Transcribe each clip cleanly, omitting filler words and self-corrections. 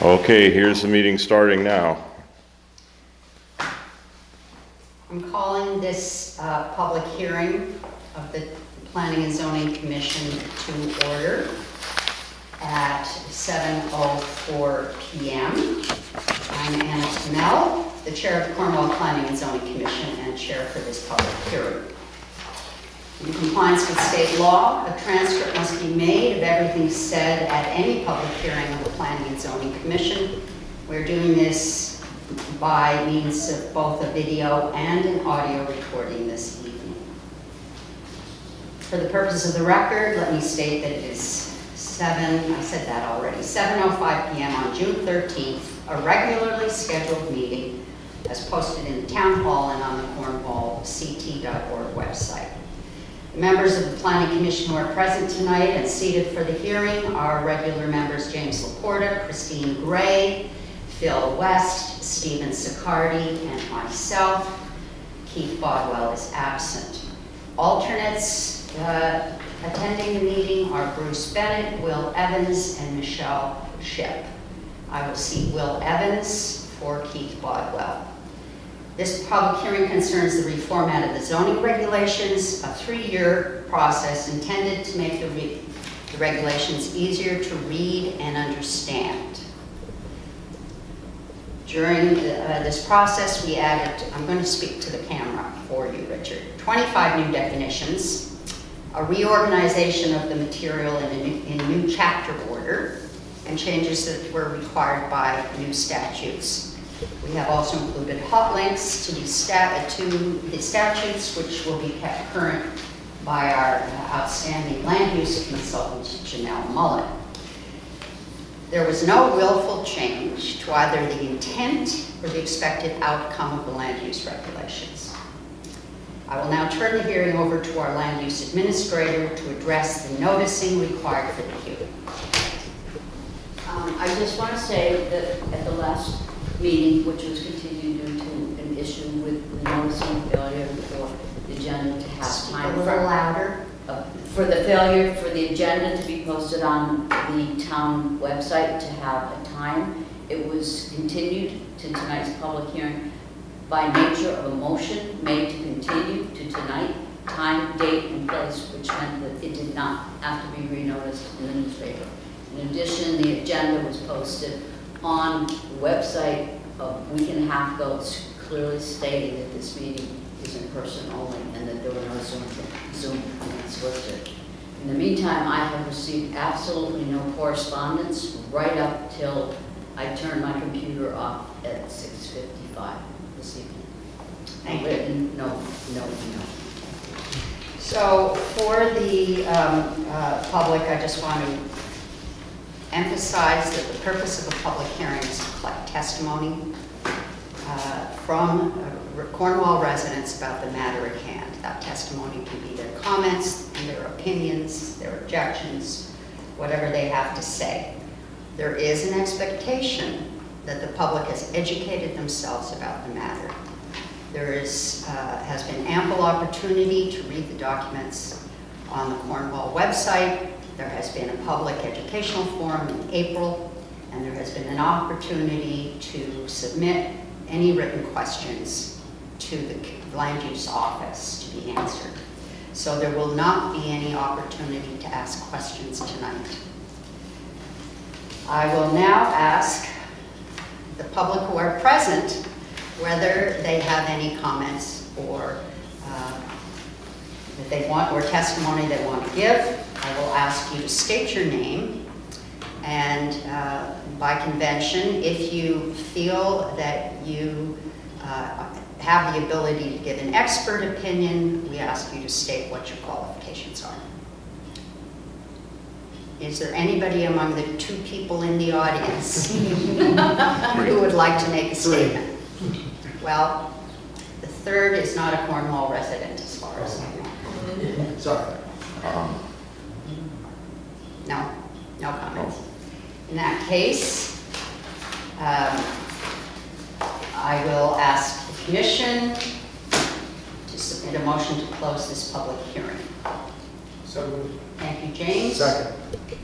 Okay, here's the meeting starting now. I'm calling this public hearing of the Planning and Zoning Commission to order at 7:04 p.m. I'm Anna Tamel, the chair of the Cornwall Planning and Zoning Commission and chair for this public hearing. In compliance with state law, a transcript must be made of everything said at any public hearing of the Planning and Zoning Commission. We're doing this by means of both a video and an audio recording this evening. For the purpose of the record, let me state that it is 7:05 p.m. on June 13th, a regularly scheduled meeting as posted in the town hall and on the Cornwall CT.org website. The members of the Planning Commission who are present tonight and seated for the hearing are regular members James Laporta, Christine Gray, Phil West, Stephen Sicardi, and myself. Keith Bodwell is absent. Alternates attending the meeting are Bruce Bennett, Will Evans, and Michelle Shipp. I will seat Will Evans for Keith Bodwell. This public hearing concerns the reformat of the zoning regulations, a 3-year process intended to make the regulations easier to read and understand. During this process, we added, I'm going to speak to the camera for you, Richard, 25 new definitions, a reorganization of the material in new chapter order, and changes that were required by new statutes. We have also included hot links to the statutes, which will be kept current by our outstanding land use consultant, Janelle Mullen. There was no willful change to either the intent or the expected outcome of the land use regulations. I will now turn the hearing over to our land use administrator to address the noticing required for the hearing. I just want to say that at the last meeting, which was continued due to an issue with the noticing failure for the agenda to have time. A little louder. For the failure for the agenda to be posted on the town website to have a time, it was continued to tonight's public hearing by nature of a motion made to continue to tonight, time, date, and place, which meant that it did not have to be renoticed in the newspaper. In addition, the agenda was posted on the website a week and a half ago. It's clearly stating that this meeting is in person only and that there were no Zoom links listed. In the meantime, I have received absolutely no correspondence right up till I turned my computer off at 6:55 this evening. Thank you. Written, no. So for the public, I just want to emphasize that the purpose of a public hearing is to collect testimony from Cornwall residents about the matter at hand. That testimony can be their comments and their opinions, their objections, whatever they have to say. There is an expectation that the public has educated themselves about the matter. There has been ample opportunity to read the documents on the Cornwall website. There has been a public educational forum in April, and there has been an opportunity to submit any written questions to the land use office to be answered. So there will not be any opportunity to ask questions tonight. I will now ask the public who are present whether they have any comments or that they want, or testimony they want to give. I will ask you to state your name, and by convention, if you feel that you have the ability to give an expert opinion, we ask you to state what your qualifications are. Is there anybody among the 2 people in the audience who would like to make a statement? Well, the third is not a Cornwall resident as far as I know. Sorry. No comments. In that case, I will ask the commission to submit a motion to close this public hearing. So So moved. Thank you, James. Second.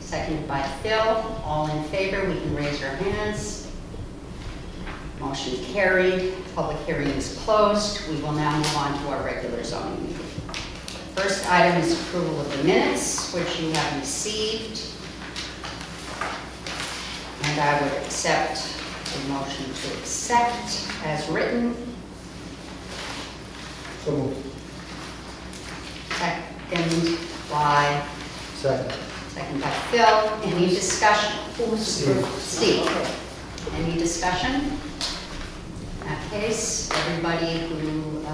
Seconded by Phil. All in favor, we can raise your hands. Motion carried. Public hearing is closed. We will now move on to our regular zoning meeting. First item is approval of the minutes, which you have received. And I would accept the motion to accept as written. So moved. Second by Second. Phil. Any discussion? Steve. Steve. Okay. Any discussion? In that case, everybody who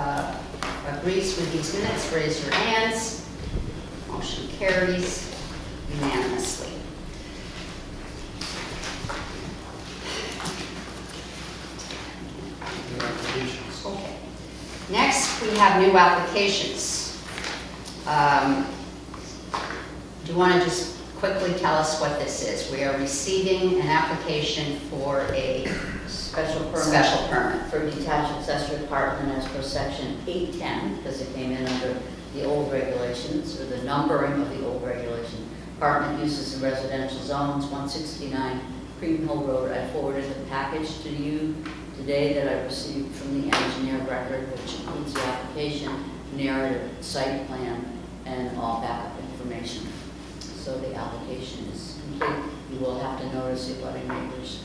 agrees with these minutes, raise your hands. Motion carries unanimously. Okay. Next, we have new applications. Do you want to just quickly tell us what this is? We are receiving an application for a Special permit. special permit. For detached accessory apartment as per section 810, because it came in under the old regulations, or the numbering of the old regulation. Apartment uses in residential zones, 169 Cream Hill Road. I forwarded the package to you today that I received from the engineer record, which includes the application, narrative, site plan, and all backup information. So the application is complete. You will have to notice it, letting neighbors.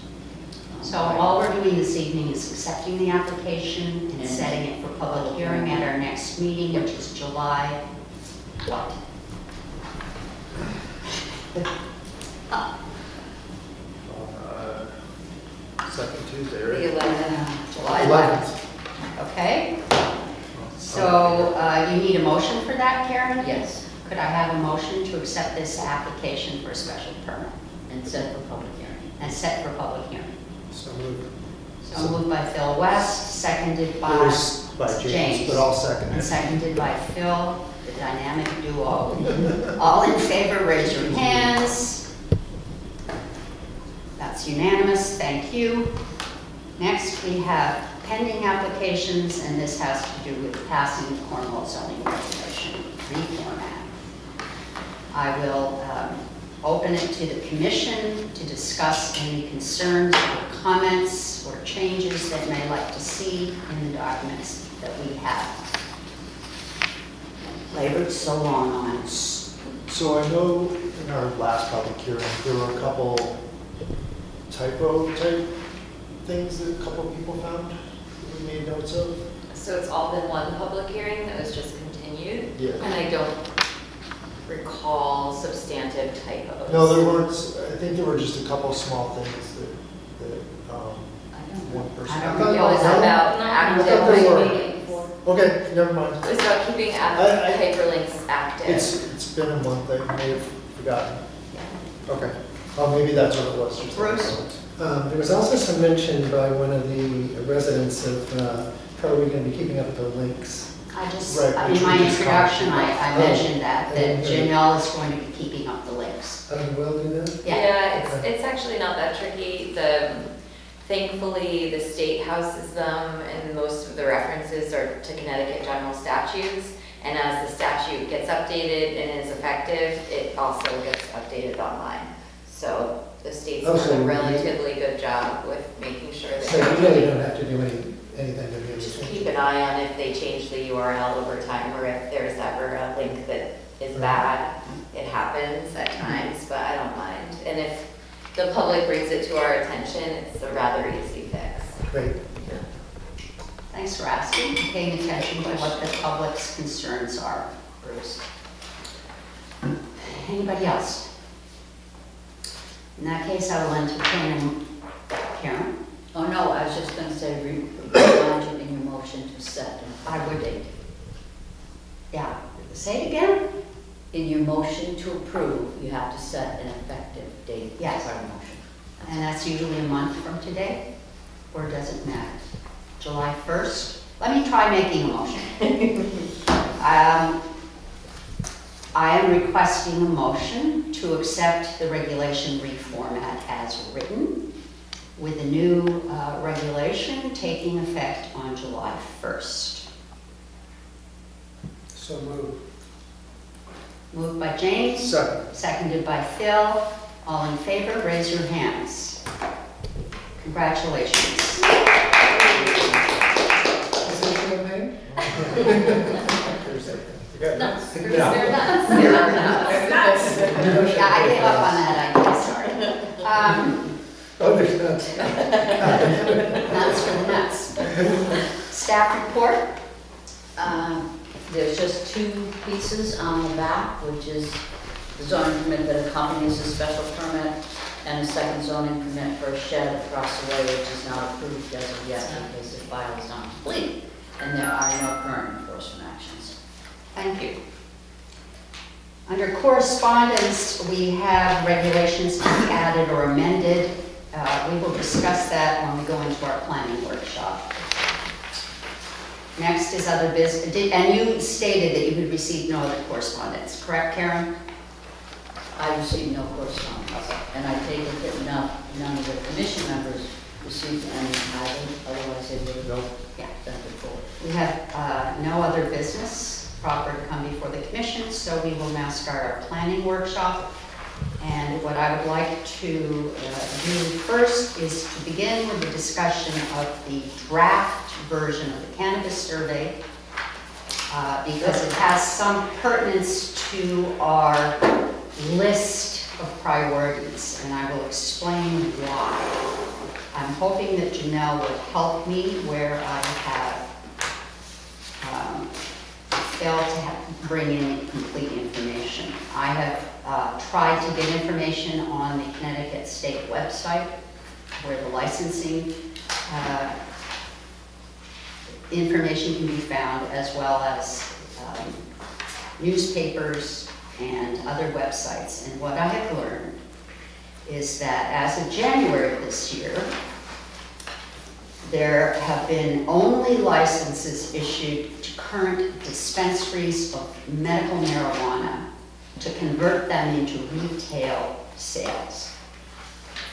So all we're doing this evening is accepting the application and setting it for public hearing at our next meeting, which is July, what? Second Tuesday, The right? 11th. July 11th. Okay, so you need a motion for that, Karen? Yes, Could I have a motion to accept this application for a special permit and set for public hearing. and set for public hearing? So moved. So moved by Phil West, seconded by It was by James, but I'll second and it. seconded by Phil, the dynamic duo. All in favor, raise your hands. That's unanimous, thank you. Next, we have pending applications, and this has to do with passing the Cornwall zoning regulation reformat. I will open it to the commission to discuss any concerns or comments or changes that may like to see in the documents that we have. Labored so long on it. So I know in our last public hearing, there were a couple typo type things that a couple people found that we made notes of. So it's all been one public hearing that was just continued? Yeah. And I don't recall substantive typos. No, there weren't, I think there were just a couple small things that one person. I don't thought- It was no? about I thought there were. active, Okay, never mind. it was about keeping I- hyperlinks active. It's been a month, I may have forgotten. Okay, oh, maybe that's what it was. just- Bruce? There was also some mention by one of the residents of how are we going to be keeping up with the links. I just, Right, which in my we just introduction, commented. I Oh, mentioned that I didn't hear Janelle is going to be keeping up the links. Will do that? Yeah, Okay. it's actually not that tricky. Thankfully, the state houses them, and most of the references are to Connecticut general statutes. And as the statute gets updated and is effective, it also gets updated online. So the state's Oh, done so a you- relatively good job with making sure that. So you really don't have to do anything to be able Just to. keep an eye on if they change the URL over time, or if there's ever a link that is Right. bad. It happens at times, but I don't mind. And if the public brings it to our attention, it's a rather easy fix. Great. Thanks for asking, paying attention to what the public's concerns are, Bruce. Anybody else? In that case, I will entertain Karen. Oh, no, I was just going to say, remind you in your motion to set I a would. date. Yeah, say it again? In your motion to approve, you have to set an effective date. Yes. As part of the motion. And that's usually a month from today? Or does it matter? July 1st? Let me try making a motion. I am requesting a motion to accept the regulation reformat as written, with the new regulation taking effect on July 1st. So moved. Moved by James, Second. seconded by Phil. All in favor, raise your hands. Congratulations. Is it champagne? Nuts. Yeah. They're nuts. Yeah, I gave up on that idea, sorry. Oh, there's nuts. Nuts for the nuts. Staff report? There's just two pieces on the back, which is the zoning permit that accompanies the special permit, and a second zoning permit for a shed across the way, which is not approved as of yet because the file is not complete, and there are no current enforcement actions. Thank you. Under correspondence, we have regulations to be added or amended. We will discuss that when we go into our planning workshop. Next is other business, and you stated that you had received no other correspondence, correct, Karen? I received no correspondence, and I take it that none of the commission members received any either, otherwise they would have No. done it before. We have no other business proper to come before the commission, so we will now start our planning workshop. And what I would like to do first is to begin with the discussion of the draft version of the cannabis survey, because it has some pertinence to our list of priorities, and I will explain why. I'm hoping that Janelle would help me where I have failed to bring in complete information. I have tried to get information on the Connecticut State website where the licensing information can be found, as well as newspapers and other websites. And what I have learned is that as of January this year, there have been only licenses issued to current dispensaries of medical marijuana to convert them into retail sales.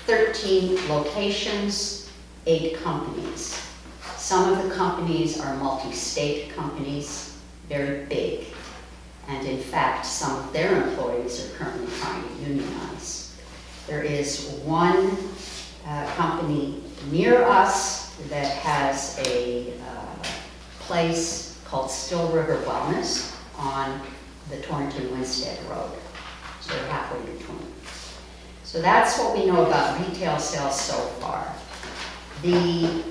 13 locations, 8 companies. Some of the companies are multi-state companies, very big. And in fact, some of their employees are currently trying to unionize. There is one company near us that has a place called Still River Wellness on the Torrington-Winstead Road. So they're halfway between. So that's what we know about retail sales so far. The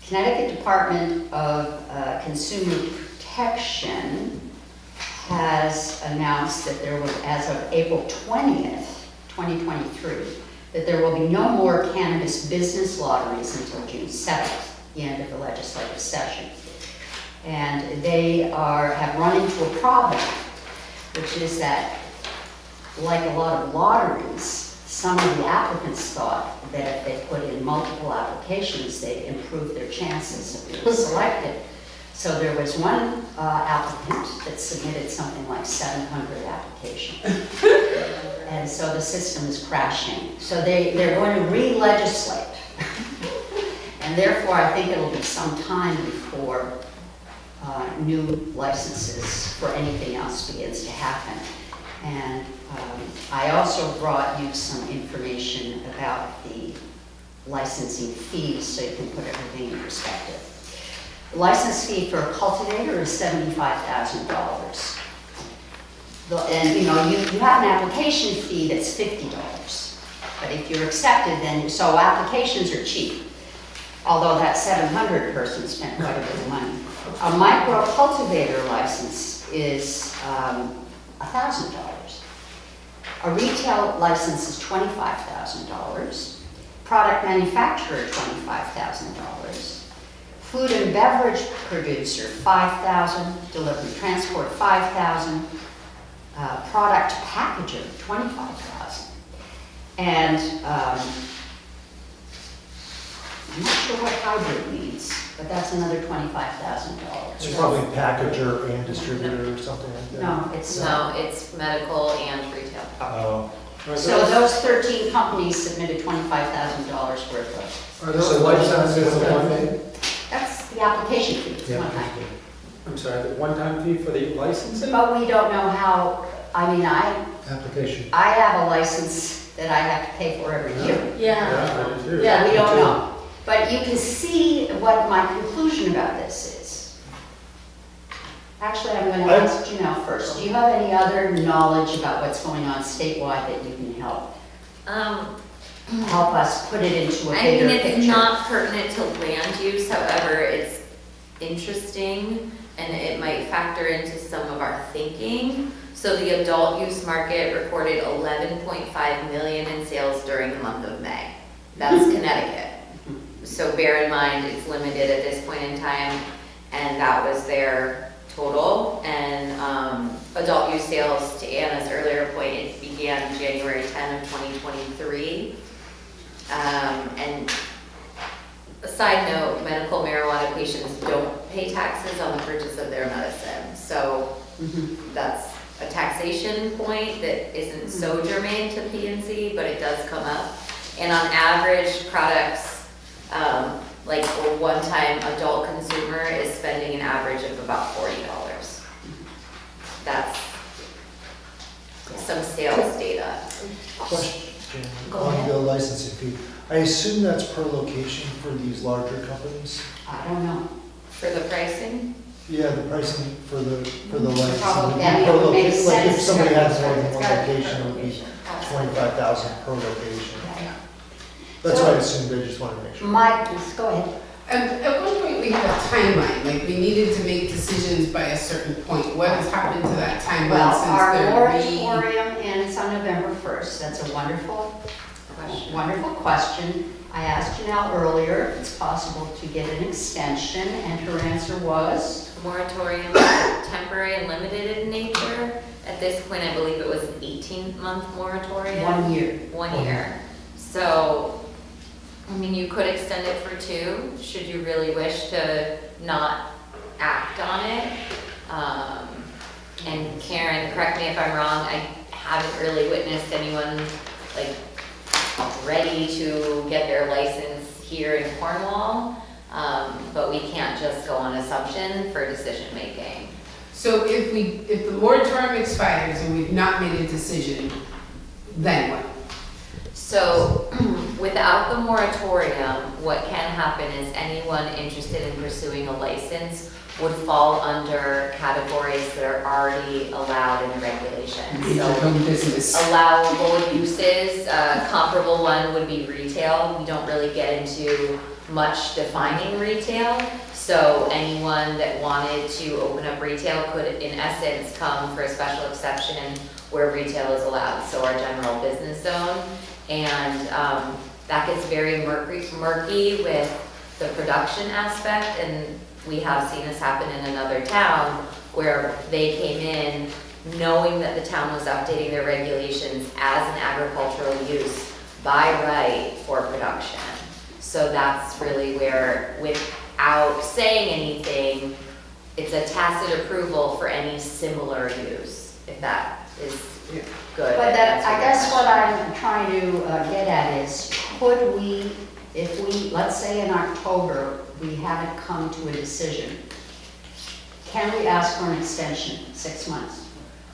Connecticut Department of Consumer Protection has announced that there will, as of April 20th, 2023, that there will be no more cannabis business lotteries until June 7th, the end of the legislative session. And they have run into a problem, which is that, like a lot of lotteries, some of the applicants thought that if they put in multiple applications, they'd improve their chances of being selected. So there was one applicant that submitted something like 700 applications. And so the system is crashing. So they're going to re-legislate. And therefore, I think it'll be some time before new licenses for anything else begins to happen. And I also brought you some information about the licensing fees so you can put everything in perspective. The license fee for a cultivator is $75,000. And you know, you have an application fee that's $50. But if you're accepted, then, so applications are cheap. Although that 700 person spent quite a bit of money. A micro cultivator license is $1,000. A retail license is $25,000. Product manufacturer, $25,000. Food and beverage producer, $5,000. Delivery transport, $5,000. Product packager, $25,000. And I'm not sure what hybrid means, but that's another $25,000. It's probably packager and distributor or something like that. No, it's No, it's medical and retail. Oh. So those 13 companies submitted $25,000 worth of. Are those licenses one thing? That's the The application fee, it's Yeah. one time. I'm sorry, the one-time fee for the licensing? But we don't know how, I mean, Application. I have a license that I have to pay for every year. Yeah, I do too. Yeah, we don't Me too. know. But you can see what my conclusion about this is. Actually, I'm going to ask Janelle first. Do you have any other knowledge about what's going on statewide that you can help us put it into a I bigger mean, picture? it's not pertinent to land use, however, it's interesting and it might factor into some of our thinking. So the adult use market recorded 11.5 million in sales during the month of May. That's Connecticut. So bear in mind, it's limited at this point in time, and that was their total. And adult use sales, to Anna's earlier point, it began January 10 of 2023. And a side note, medical marijuana patients don't pay taxes on the purchase of their medicine. So that's a taxation point that isn't so germane to P&Z, but it does come up. And on average, products, like a one-time adult consumer is spending an average of about $40. That's some sales data. Question Go on ahead. the licensing fee. I assume that's per location for these larger companies? I don't know. For the pricing? Yeah, the pricing for the licensing. Probably, would be that per would make location. Like if sense. somebody has more than It's one gotta be location, per it would be location. 25,000 per location. Yeah. That's So- what I assumed, I just wanted to make sure. Mike, go ahead. At one point, we had a timeline, like we needed to make decisions by a certain point. What has happened to that timeline Well, our since the moratorium ends on November 1st. That's a wonderful question. I asked Janelle earlier if it's possible to get an extension, and her answer was? Moratorium is temporary and limited in nature. At this point, I believe it was an 18-month moratorium. 1 year. 1 year. So, I mean, you could extend it for 2, should you really wish to not act on it. And Karen, correct me if I'm wrong, I haven't really witnessed anyone like ready to get their license here in Cornwall. But we can't just go on assumption for decision making. So if the moratorium expires and we've not made a decision, then what? So without the moratorium, what can happen is anyone interested in pursuing a license would fall under categories that are already allowed in the regulations. It's your So own business. allowable uses, comparable one would be retail. We don't really get into much defining retail. So anyone that wanted to open up retail could, in essence, come for a special exception where retail is allowed, so our general business zone. And that gets very murky with the production aspect, and we have seen this happen in another town where they came in knowing that the town was updating their regulations as an agricultural use by right for production. So that's really where, without saying anything, it's a tacit approval for any similar use, if that is good. But that, I guess Answer what your I'm trying to get at is, could we, if we, let's say in October, we haven't come to a decision, can we ask for an extension, 6 months?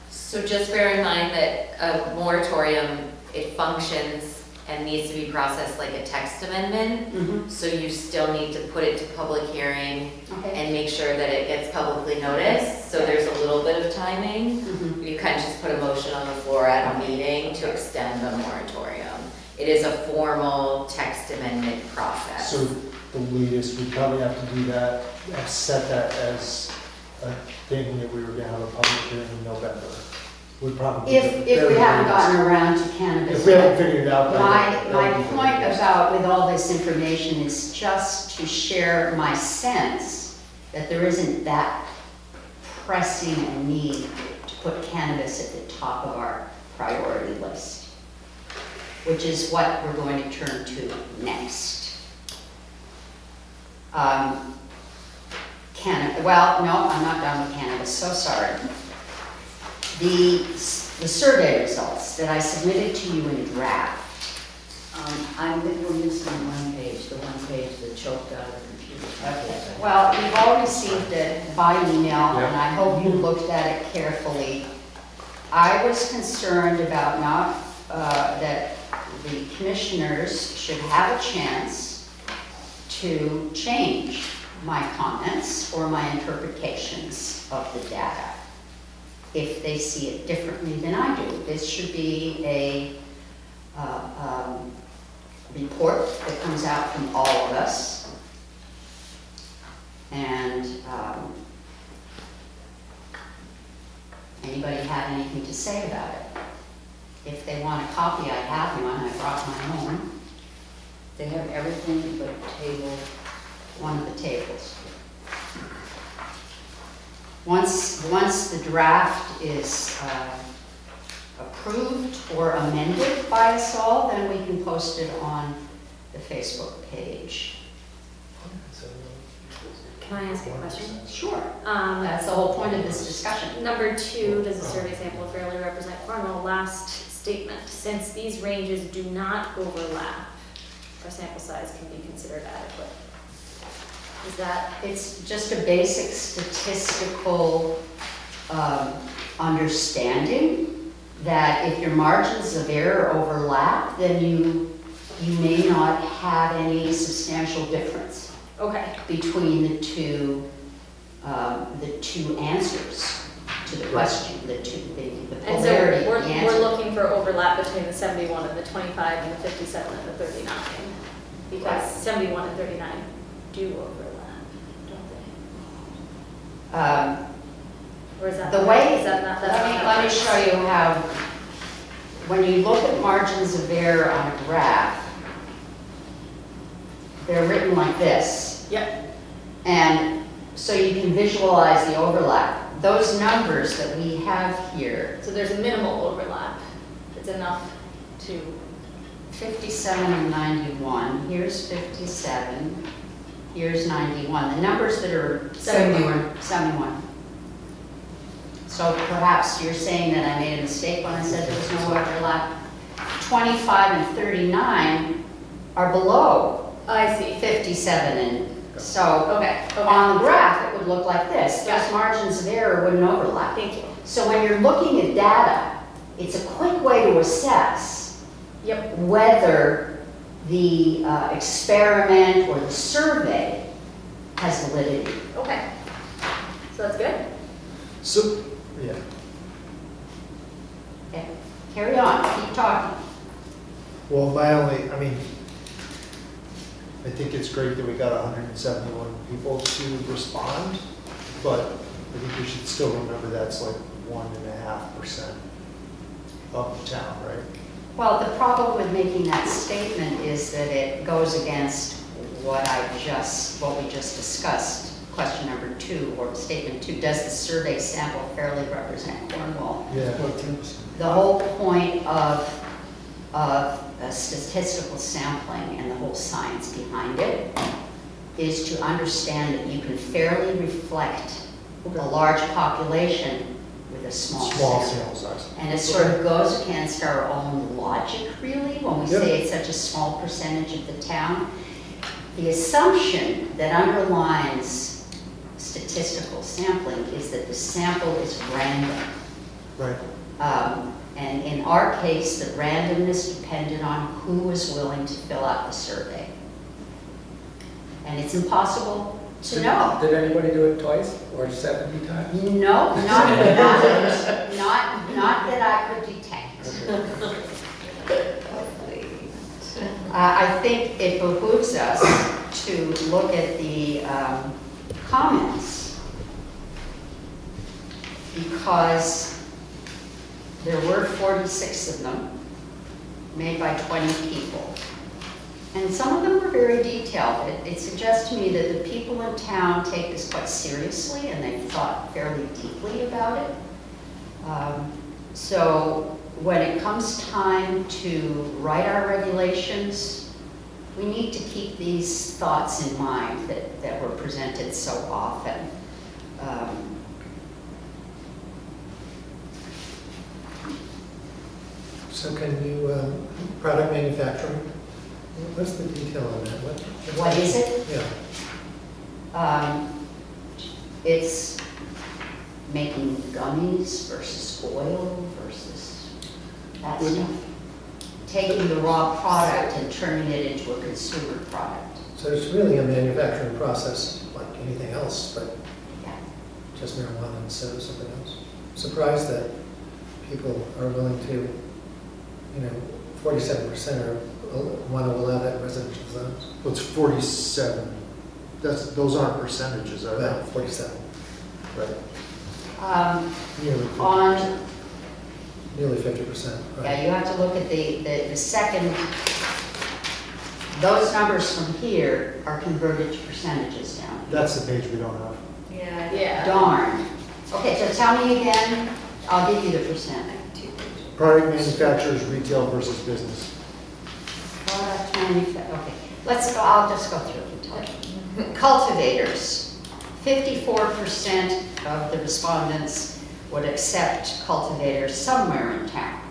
So just bear in mind that a moratorium, it functions and needs to be processed like a text amendment. So you still need to put it to public hearing Okay. and make sure that it gets publicly noticed. So there's a little bit of timing. Mhm. You can't just put a motion on the floor at a meeting to extend the moratorium. It is a formal text amendment process. So the latest, we probably have to do that, set that as a thing that we were gonna have a public hearing in November. Would probably. be the If we very haven't latest. gotten around to cannabis. If we haven't figured it out. by My then, that would be the point latest. about, with all this information, is just to share my sense that there isn't that pressing a need to put cannabis at the top of our priority list, which is what we're going to turn to next. Well, no, I'm not done with cannabis, so sorry. The survey results that I submitted to you in draft We're missing one page, the one page that choked out of the computer. Okay, well, you've all received it by email, and I hope you looked at it carefully. I was concerned about that the commissioners should have a chance to change my comments or my interpretations of the data if they see it differently than I do. This should be a report that comes out from all of us. And anybody have anything to say about it? If they want a copy, I have one. I brought my own. They have everything but table. One of the tables. Once the draft is approved or amended by us all, then we can post it on the Facebook page. Can I ask a question? Sure. That's the whole point of this discussion. Number 2, does the survey sample fairly represent Cornwall? Last statement, since these ranges do not overlap, our sample size can be considered adequate. Is that? It's just a basic statistical understanding that if your margins of error overlap, then you may not have any substantial difference Okay. between the two answers to the question, the And so polarity of we're the answer. looking for overlap between the 71 and the 25 and the 57 and the 39. Because Right. 71 and 39 do overlap, don't they? Or is that The way, is that not, that's not let me show you how, when you look at margins of error on a graph, they're written like this. Yep. And so you can visualize the overlap. Those numbers that we have here, So there's minimal overlap. It's enough to. 57 and 91, here's 57, here's 91. The numbers that are 71. So perhaps you're saying that I made a mistake when I said there was no overlap. 25 and 39 are below I see. 57 and so Okay. on the graph it would look like this. Got Those it. margins of error wouldn't overlap. Thank you. So when you're looking at data, it's a quick way to assess Yep. whether the experiment or the survey has validity. Okay. So that's good. So, yeah. Okay, carry on, keep talking. Well, I think it's great that we got 171 people to respond, but I think we should still remember that's like 1.5% of the town, right? Well, the problem with making that statement is that it goes against what we just discussed. Question number 2, or statement 2, does the survey sample fairly represent Cornwall? Yeah. The whole point of statistical sampling and the whole science behind it is to understand that you can fairly reflect a large population with a small sample. sample size. And it sort of goes against our own logic, really, when we say it's such a small percentage of the town. The assumption that underlines statistical sampling is that the sample is random. Right. And in our case, the randomness depended on who was willing to fill out the survey. And it's impossible to know. Did anybody do it twice or 70 times? No, not that I could detect. I think it behooves us to look at the comments, because there were 46 of them, made by 20 people. And some of them were very detailed. It suggests to me that the people in town take this quite seriously and they've thought fairly deeply about it. So when it comes time to write our regulations, we need to keep these thoughts in mind that were presented so often. So can you, product manufacturing, What's the detail on that? What is it? Yeah. It's making gummies versus oil versus that stuff. Taking the raw product and turning it into a consumer product. So it's really a manufacturing process like anything else, but Yeah. just marijuana instead of something else. Surprised that people are willing to, 47% want to allow that in residential zones. Well, it's 47. Those aren't percentages, are Well, they? 47, Um, Nearly 50%. On, nearly 50%, yeah, right? you have to look at the second, those numbers from here are converted to percentages down. That's the page we don't have. Yeah. Yeah. Darn. Okay, so tell me again, I'll give you the percent. Product manufacturers, retail versus business. Product okay, let's go, I'll just go through it and tell you. Cultivators, 54% of the respondents would accept cultivators somewhere in town.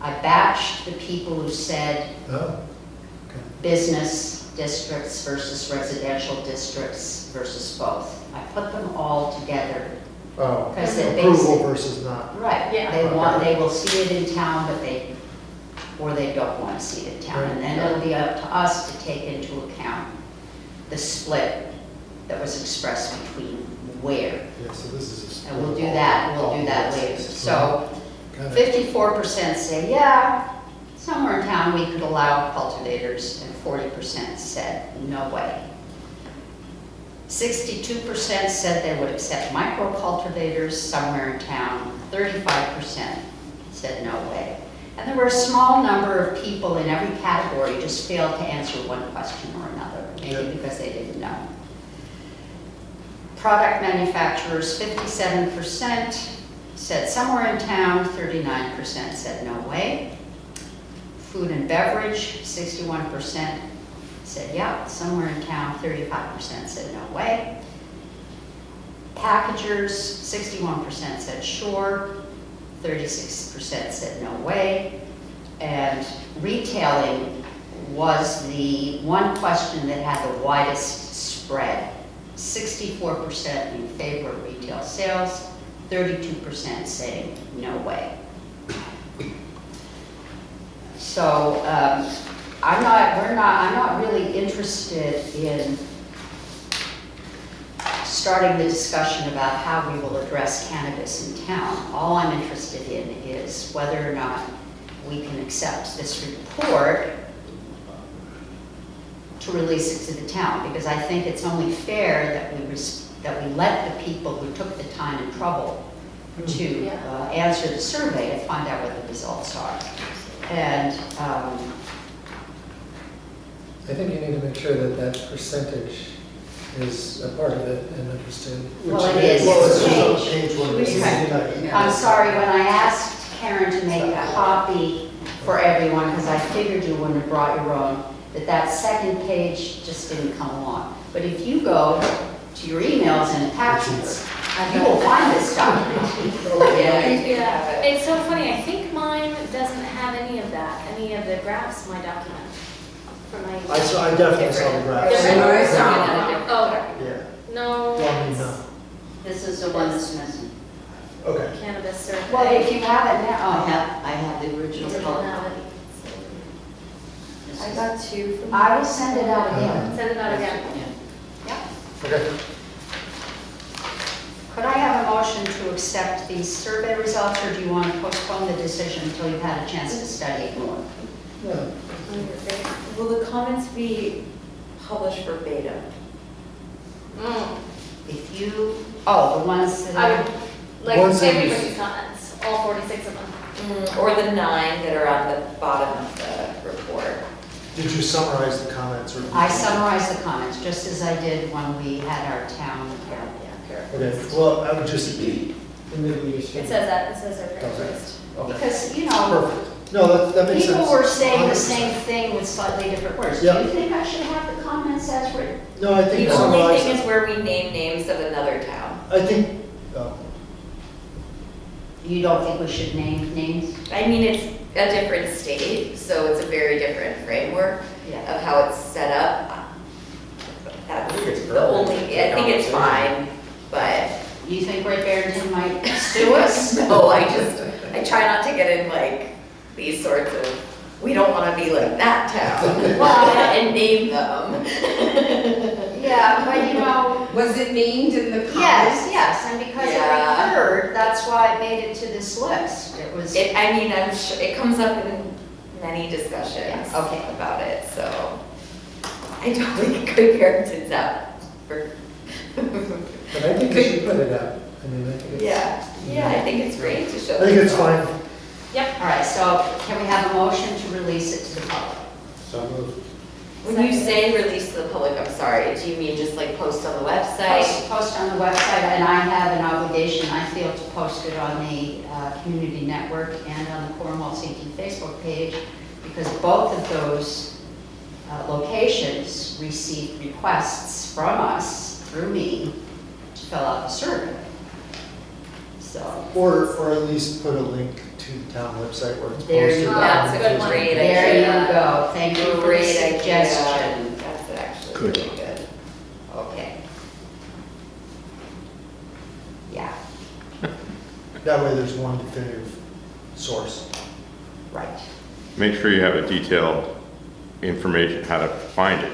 I batched the people who said Oh, okay. business districts versus residential districts versus both. I put them all together. Oh, Because it approval basic- versus not. Right, Yeah. they will see it in town, but or they don't want to see it in town. And then it'll be up to us to take into account the split that was expressed between where. Yeah, so this is. And we'll do that later. So Got it. 54% say, yeah, somewhere in town we could allow cultivators, and 40% said, no way. 62% said they would accept micro cultivators somewhere in town. 35% said no way. And there were a small number of people in every category who just failed to answer one question or another, maybe because they didn't know. Product manufacturers, 57% said somewhere in town, 39% said no way. Food and beverage, 61% said yeah, somewhere in town, 35% said no way. Packagers, 61% said sure, 36% said no way. And retailing was the one question that had the widest spread. 64% in favor of retail sales, 32% saying no way. So I'm not really interested in starting the discussion about how we will address cannabis in town. All I'm interested in is whether or not we can accept this report to release it to the town, because I think it's only fair that we let the people who took the time and trouble to answer the survey and find out what the results are. And I think you need to make sure that that percentage is a part of it and understood. Well, it is. Well, It's it's on changed. page one. Okay. I'm sorry, when I asked Karen to make a copy for everyone, because I figured you wouldn't have brought your own, that second page just didn't come along. But if you go to your emails and attachments, you will find this document. Yeah, it's so funny, I think mine doesn't have any of that, any of the graphs, my document, from my. I definitely saw the graphs. Different? I saw Oh, Yeah. no, Well, I mean, no. This is the one that's missing. Okay. cannabis survey. Well, if you have it now, I have the You original don't copy. have it. I got two from. I will send it out again. Send it out again. Okay. Could I have a motion to accept these survey results, or do you want to postpone the decision until you've had a chance to study it more? Yeah. Will the comments be published verbatim? If you, the ones that I are, would like Ones that you- everybody's comments, all 46 of them. Or the 9 that are on the bottom of the report. Did you summarize the comments or? I summarized the comments, just as I did when we had our town. Okay, well, I would just, And maybe you should. It says that, it says they're paraphrased. okay, Because, perfect. No, that makes sense. people were saying the 100%. same thing with slightly different words. Do Yeah. you think I should have the comments as written? No, I think The only summarize thing it. is where we name names of another town. I think, You don't think we should name names? I mean, it's a different state, so it's a very different framework Yeah. of how it's set up. That's think it's the only, perfect. I think it's fine, but You think Great Barrington might sue us? no, I try not to get in like these sorts of, we don't wanna be like that town, and name them. Yeah, but you know, Was it named in the yes, yes, and because it Yeah. recurred, that's why it made it to this list. It was, I mean, I'm sure, it comes up in many discussions Yes, okay. about it, so I don't think Good Barrington's out for. But I think we should put it up. I mean, I think it's. Yeah, I think it's great to show. I think it's fine. all right, so can we have a motion to release it to the public? So moved. When you say release to the public, I'm sorry, do you mean just like post on the website? Post on the website, and I have an obligation, I feel, to post it on the community network and on the Cornwall CT Facebook page, because both of those locations received requests from us, through me, to fill out the survey. So, Or at least put a link to the town website where it's There posted. you go. on That's a the good Facebook great page. there you idea. go, thank you for the Great idea. suggestion. That's actually Good. really good. Okay. Yeah, That way there's one definitive source. right. Make sure you have a detailed information how to find it.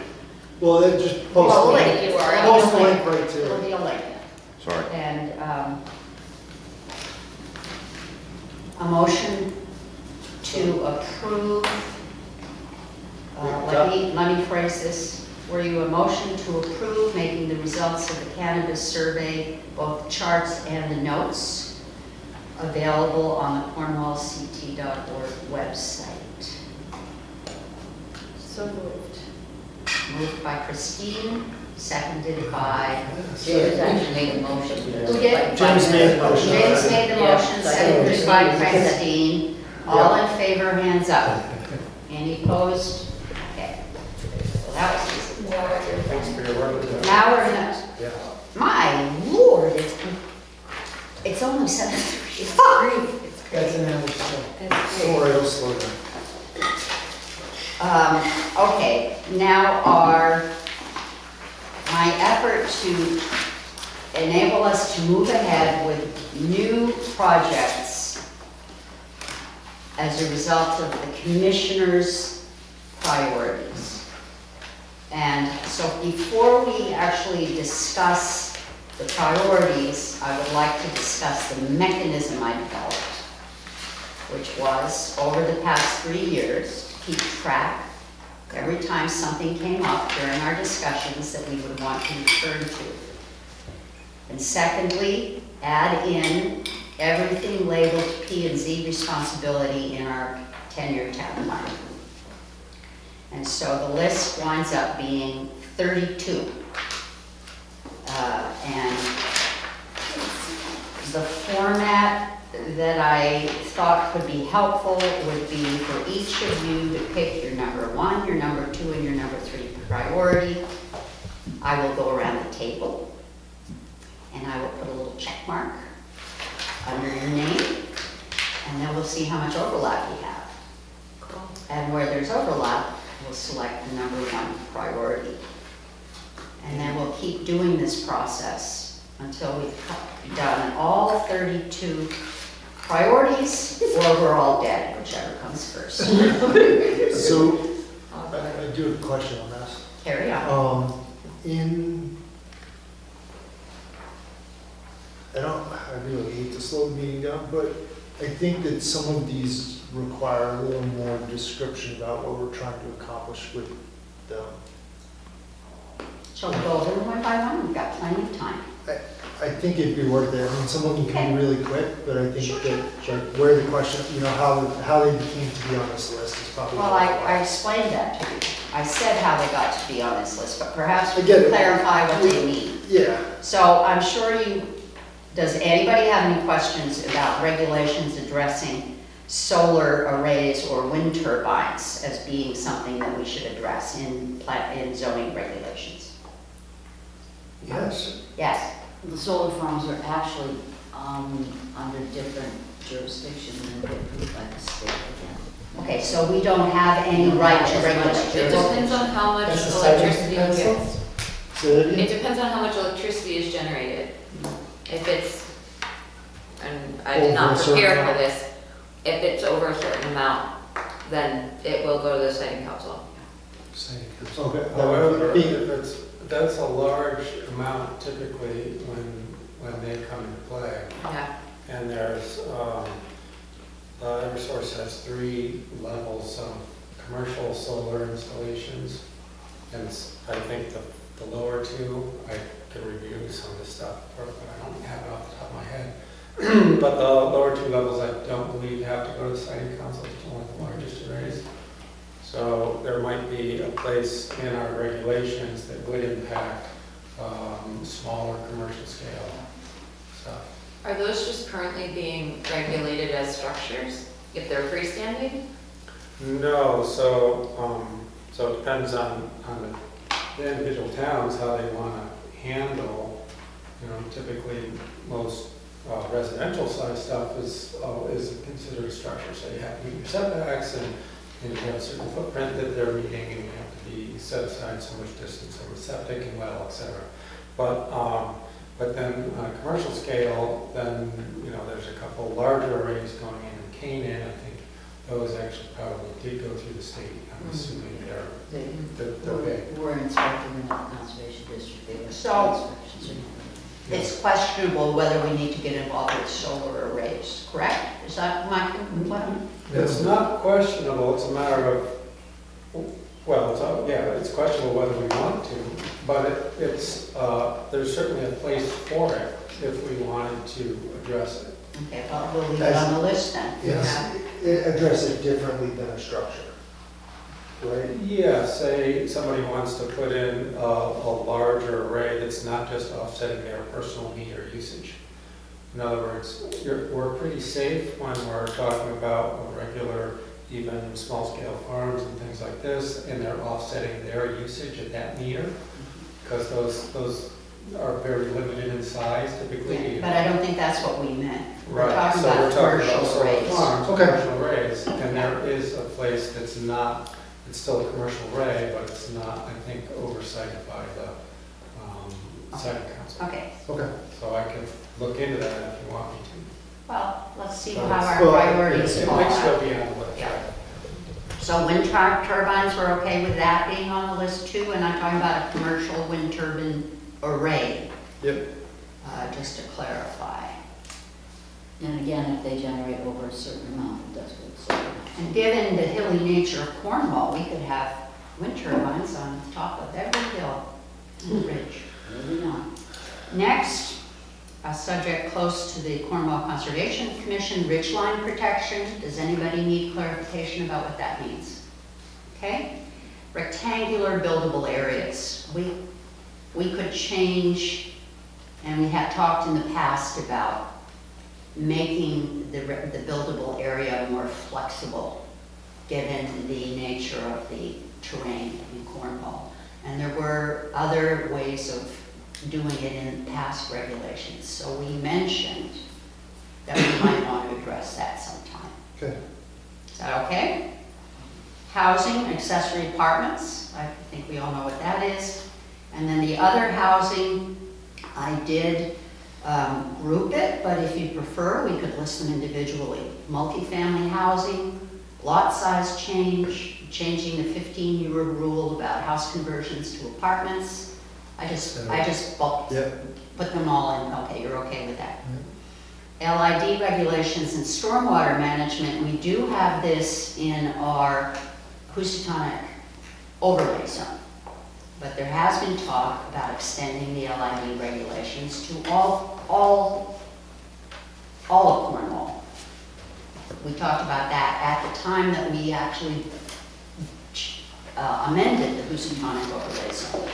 Well, then just Well, post the link, link. it's Post the a link right to It'll it. be a link. Sorry. And a motion to approve, let me phrase this for you, a motion to approve making the results of the cannabis survey, both charts and the notes, available on the cornwallct.org website. So moved. Moved by Christine, seconded by, James actually made a motion. Who did? James made the motion. James made the Yeah. motion, seconded by Christine. Christine. All in favor, hands up. Any opposed? Okay. Well, that was easy. Thanks for your work with that. Now we're gonna, Yeah. my lord, it's only 7:33. That's an average, so. Don't worry, it'll slow down. Okay, now my effort to enable us to move ahead with new projects as a result of the commissioner's priorities. And so before we actually discuss the priorities, I would like to discuss the mechanism I developed, which was, over the past 3 years, to keep track every time something came up during our discussions that we would want to return to. And secondly, add in everything labeled P&Z responsibility in our 10-year town plan. And so the list winds up being 32. And the format that I thought could be helpful would be for each of you to pick your number 1, your number 2, and your number 3 priority. I will go around the table, and I will put a little check mark under your name, and then we'll see how much overlap you have. And where there's overlap, we'll select the number 1 priority. And then we'll keep doing this process until we've done all 32 priorities, or we're all dead, whichever comes first. So, I do have a question on this. Carry on. I really hate to slow the meeting down, but I think that some of these require a little more description about what we're trying to accomplish with them. Shall we go over them one by one? We've got plenty of time. I think it'd be worth it. I mean, some of them can be really quick, but I think Sure. that, like, where the question, how they came to be on this list is probably. Well, I explained that to you. I said how they got to be on this list, but perhaps we I get can it. clarify what they mean. Yeah, So I'm sure does anybody have any questions about regulations addressing solar arrays or wind turbines as being something that we should address in zoning regulations? yes. Yes, The solar farms are actually under different jurisdiction than they're approved by the state again. Okay, so we don't have any right to As much regulate. It depends on how much That's a site electricity pencil? gets. So that It depends on how much electricity is generated. If it's, and I did Over not a certain prepare for amount. this, if it's over a certain amount, then it will go to the siting council. Okay. that However, would be- that's a large amount typically when they come into play. Yeah. And there's, Eversource has 3 levels of commercial solar installations. And I think the lower 2, I can review some of this stuff, but I don't have it off the top of my head. But the lower 2 levels, I don't believe have to go to the siting council, it's only the largest arrays. So there might be a place in our regulations that would impact smaller commercial scale stuff. Are those just currently being regulated as structures, if they're freestanding? No, so it depends on the individual towns, how they want to handle, typically most residential size stuff is considered a structure. So you have to meet your setbacks and you have a certain footprint that they're meeting and you have to be set aside so much distance over septic and well, et cetera. But then on a commercial scale, then, there's a couple larger arrays going in Canaan. I think those actually probably did go through the state. I'm assuming they're big. We're inspected in the conservation district. They were So- inspections. It's questionable whether we need to get involved with solar arrays, correct? Is that what? It's not questionable, it's a matter of, it's questionable whether we want to, but there's certainly a place for it if we wanted to address it. Okay, well, we'll leave it on the list then. It addresses it differently than a structure, right? Yeah, say somebody wants to put in a larger array that's not just offsetting their personal meter usage. In other words, we're pretty safe when we're talking about a regular, even small-scale farms and things like this, and they're offsetting their usage at that meter, because those are very limited in size typically. But I don't think that's what we meant. We're Right, talking so about we're talking about commercial solar arrays. farms, Okay. commercial arrays, and there is a place that's not, it's still a commercial array, but it's not, I think, oversighted by the siting council. Okay, Okay. So I can look into that if you want me to. well, let's see But how it's- our priorities It fall might out. still be on the list. Yeah. So wind turbines, we're okay with that being on the list too? And I'm talking about a commercial wind turbine array, Yep. just to clarify. And again, if they generate over a certain amount, it does go to solar. And given the hilly nature of Cornwall, we could have wind turbines on top of every hill and ridge. Maybe not. Next, a subject close to the Cornwall Conservation Commission, ridgeline protection. Does anybody need clarification about what that means? Okay. Rectangular buildable areas. We could change, and we have talked in the past about making the buildable area more flexible, given the nature of the terrain in Cornwall. And there were other ways of doing it in past regulations. So we mentioned that we might want to address that sometime. Okay. Is that okay? Housing, accessory apartments, I think we all know what that is. And then the other housing, I did group it, but if you prefer, we could list them individually. Multifamily housing, lot size change, changing the 15-year rule about house conversions to apartments. I just bulked, Yep. put them all in. Okay, you're okay with that. LID regulations and stormwater management, we do have this in our Housatonic overlay zone. But there has been talk about extending the LID regulations to all of Cornwall. We talked about that at the time that we actually amended the Housatonic overlay zone.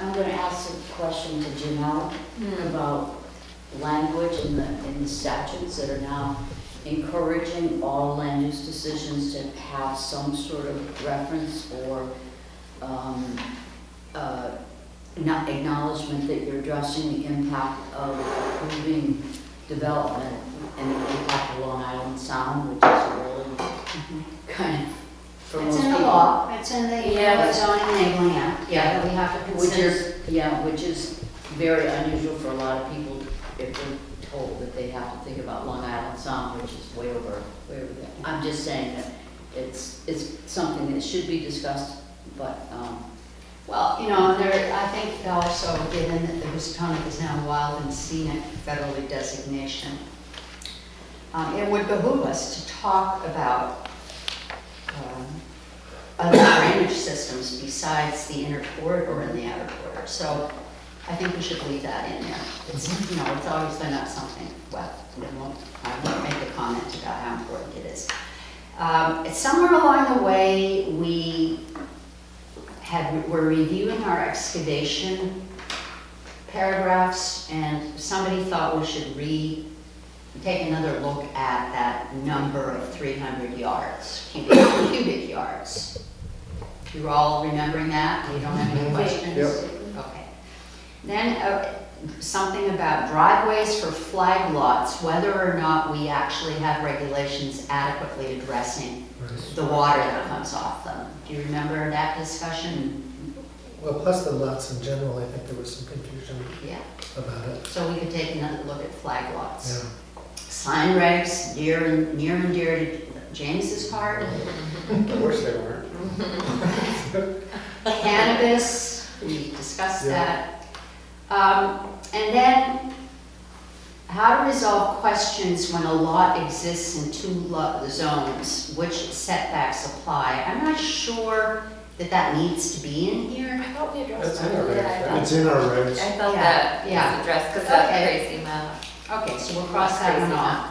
I'm going to ask a question to Janelle about language in the statutes that are now encouraging all land use decisions to have some sort of reference or acknowledgement that you're addressing the impact of approving development and the impact of Long Island Sound, which is really kind of, for most It's people. in the law, it's in the Yeah. zoning enabling act, yeah, that we have to Which consider. is, yeah, which is very unusual for a lot of people if they're told that they have to think about Long Island Sound, which is way over there. I'm just saying that it's something that should be discussed, but, Well, you know, I think also, given that the Houstonic is now wild and scenic federally designation, it would behoove us to talk about other drainage systems besides the inner corridor and the outer corridor. So I think we should leave that in there. It's, you know, it's obviously not something, well, I won't make a comment about how important it is. Somewhere along the way, we're reviewing our excavation paragraphs, and somebody thought we should take another look at that number of 300 yards, cubic yards. You're all remembering that? You don't have any questions? Yep. Okay. Then something about driveways for flag lots, whether or not we actually have regulations adequately addressing the water that comes off them. Do you remember that discussion? Well, plus the lots in general, I think there was some confusion Yeah. about it. So we could take another look at flag lots. Yeah. Sign regs, near and dear to James's heart. I wish they weren't. Cannabis, we discussed Yeah. that. And then how to resolve questions when a lot exists in two zones, which setbacks apply. I'm not sure that needs to be in here. I thought we addressed That's in our that. regs, Yeah, I It's in our regs. I felt Yeah, that yeah. was addressed because that's Okay. crazy map. Okay, so we'll cross that one off.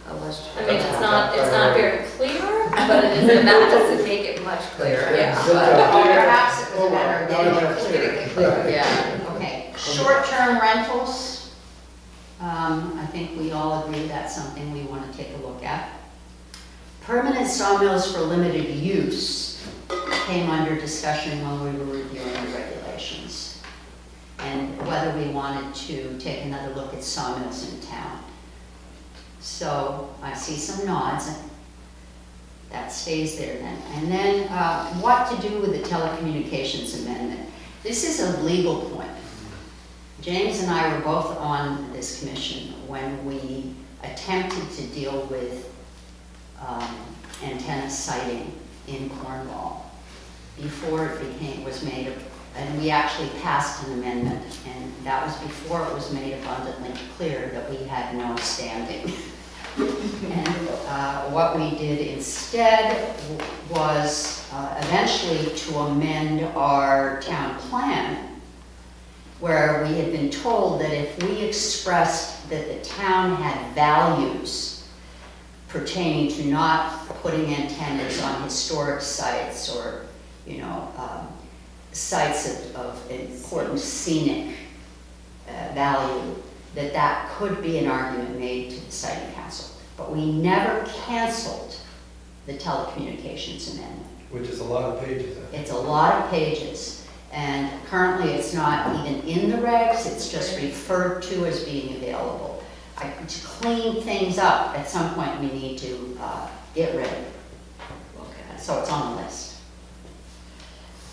I mean, it's not very clear, but it is The a map doesn't make it much clearer. Yeah. Yeah. Or perhaps it was a matter of Oh, getting yeah. it clear. yeah. Okay, short-term rentals. I think we all agree that's something we want to take a look at. Permanent sawmills for limited use came under discussion when we were reviewing the regulations, and whether we wanted to take another look at sawmills in town. So I see some nods, and that stays there then. And then what to do with the telecommunications amendment. This is a legal point. James and I were both on this commission when we attempted to deal with antenna siting in Cornwall before it was made, and we actually passed an amendment, and that was before it was made abundantly clear that we had no standing. And what we did instead was eventually to amend our town plan, where we had been told that if we expressed that the town had values pertaining to not putting antennas on historic sites or, you know, sites of important scenic value, that could be an argument made to the siting council. But we never canceled the telecommunications amendment. Which is a lot of pages. It's a lot of pages, and currently it's not even in the regs, it's just referred to as being available. To clean things up, at some point we need to get rid of it. So it's on the list.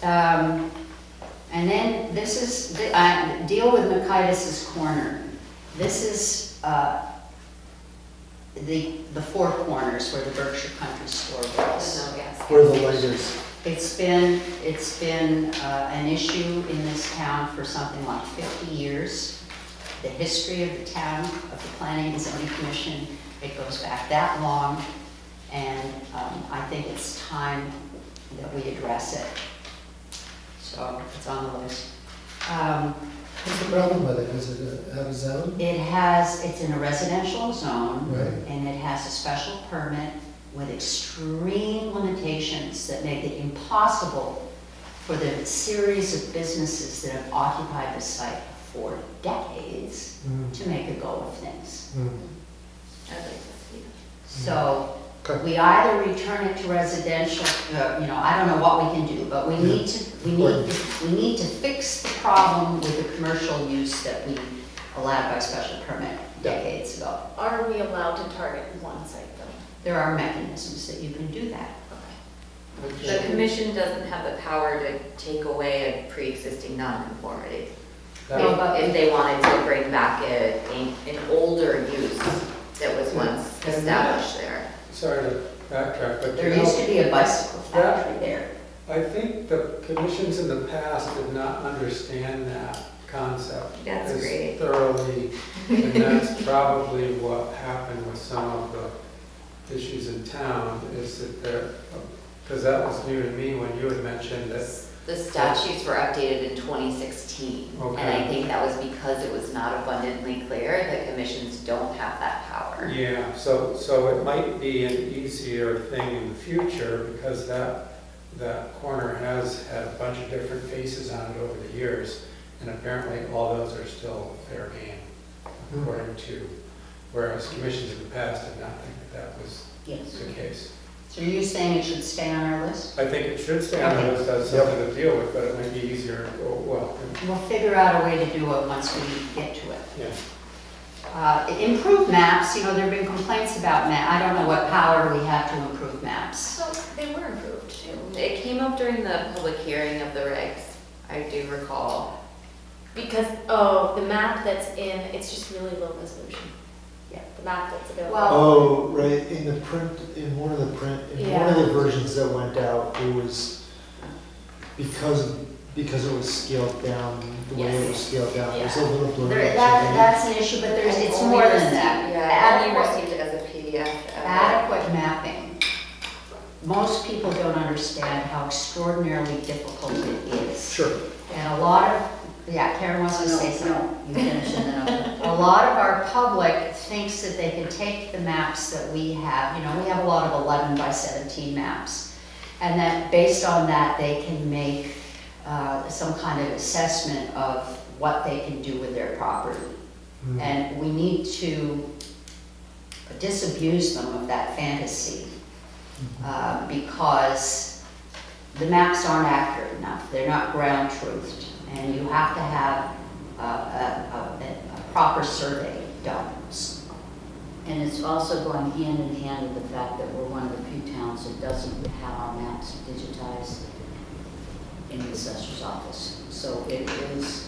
And then this is, deal with Macidas' Corner. This is the four corners where the Berkshire Country Store was. No gas. Where the light is. It's been an issue in this town for something like 50 years. The history of the town, of the Planning and Zoning Commission, it goes back that long, and I think it's time that we address it. So it's on the list. What's the problem with it? Is it out of zone? It's in a residential zone, Right. and it has a special permit with extreme limitations that make it impossible for the series of businesses that have occupied the site for decades to make a go of things. I'd like to see that. So Okay. we either return it to residential, you know, I don't know what we can do, but we need to fix the problem with the commercial use that we allowed by special permit. decades ago. Are we allowed to target one site though? There are mechanisms that you can do that. The commission doesn't have the power to take away a pre-existing nonconformity. No, but- If they wanted to bring back an older use that was once established there. Sorry to backtrack, but There you used know, to be a bicycle factory there. I think the commissions in the past did not understand that concept That's as great. thoroughly, and that's probably what happened with some of the issues in town, is that there, because that was new to me when you had mentioned that. The statutes were updated in 2016. Okay. And I think that was because it was not abundantly clear that commissions don't have that power. Yeah, so it might be an easier thing in the future, because that corner has had a bunch of different faces on it over the years, and apparently all those are still fair game, according to, whereas commissions in the past did not think that was Yes. the case. So are you saying it should stay on our list? I think it should stay on the Okay. list as something to deal with, but it might be easier, well, We'll figure out a way to do it once we get to it. yeah. Improve maps, you know, there have been complaints about I don't know what power we have to improve maps. So they were improved too. It came up during the public hearing of the regs, I do recall. Because, oh, the map that's in, it's just really low resolution. Yeah. The map that's available. Well- Oh, right, in the print, in one of the versions that went out, it was, because it was scaled down, the way it was scaled down, it was a little blurry. That's an issue, but it's Only more than received- that. Yeah, only Adequate- received it as a PDF. Adequate mapping. Most people don't understand how extraordinarily difficult it is. Sure. And a lot of, yeah, Karen wants to say something. No, you finish and then I'll. A lot of our public thinks that they can take the maps that we have, you know, we have a lot of 11 by 17 maps. And that based on that, they can make some kind of assessment of what they can do with their property. And we need to disabuse them of that fantasy because the maps aren't accurate enough. They're not ground truthed. And you have to have a proper survey done. And it's also going hand in hand with the fact that we're one of the few towns that doesn't have our maps digitized in the assessor's office. So it is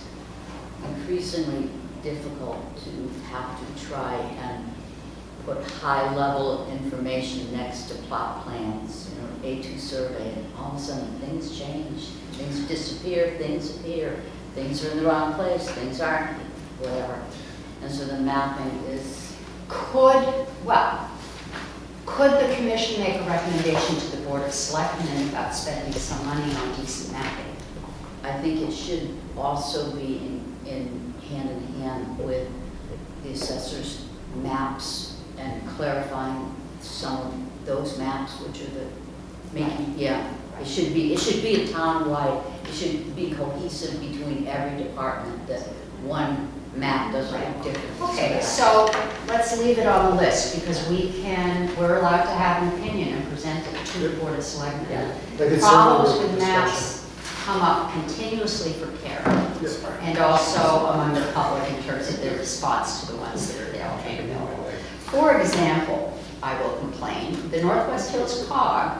increasingly difficult to have to try and put high-level information next to plot plans, you know, A2 survey, and all of a sudden things change. Things disappear, things appear, things are in the wrong place, things aren't, whatever. And so the mapping is, Could the commission make a recommendation to the Board of Selectmen about spending some money on decent mapping? I think it should also be in hand with the assessor's maps and clarifying some of those maps, which are the making, yeah. It should be a town-wide, it should be cohesive between every department, that one map doesn't look different. Okay, so let's leave it on the list because we're allowed to have an opinion and present it to the Board of Selectmen. Like it's Problems similar with discussion. maps come up continuously for Karen and also among the public in terms of their response to the ones that are available. For example, I will complain, the Northwest Hills COG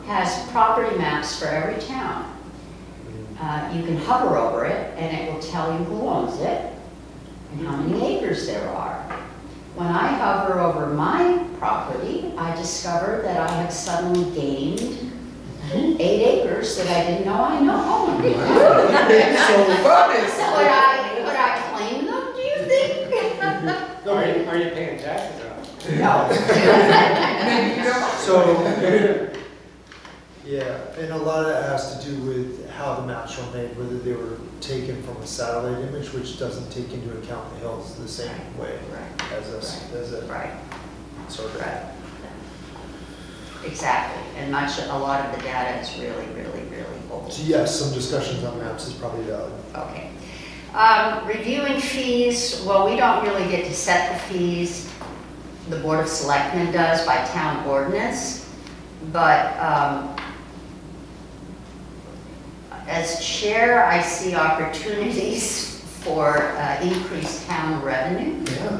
has property maps for every town. You can hover over it and it will tell you who owns it and how many acres there are. When I hover over my property, I discover that I have suddenly gained 8 acres that I didn't know I owned. Would I claim them, do you think? Are you paying taxes on it? No. So, yeah, and a lot of that has to do with how the maps were made, whether they were taken from a satellite image, which doesn't take into account the hills the same way as a Right, survey. right. Exactly, and a lot of the data is really, really, really old. So yes, some discussions on maps is probably valid. Okay. Reviewing fees, well, we don't really get to set the fees. The Board of Selectmen does by town ordinance, but as chair, I see opportunities for increased town revenue. Yeah.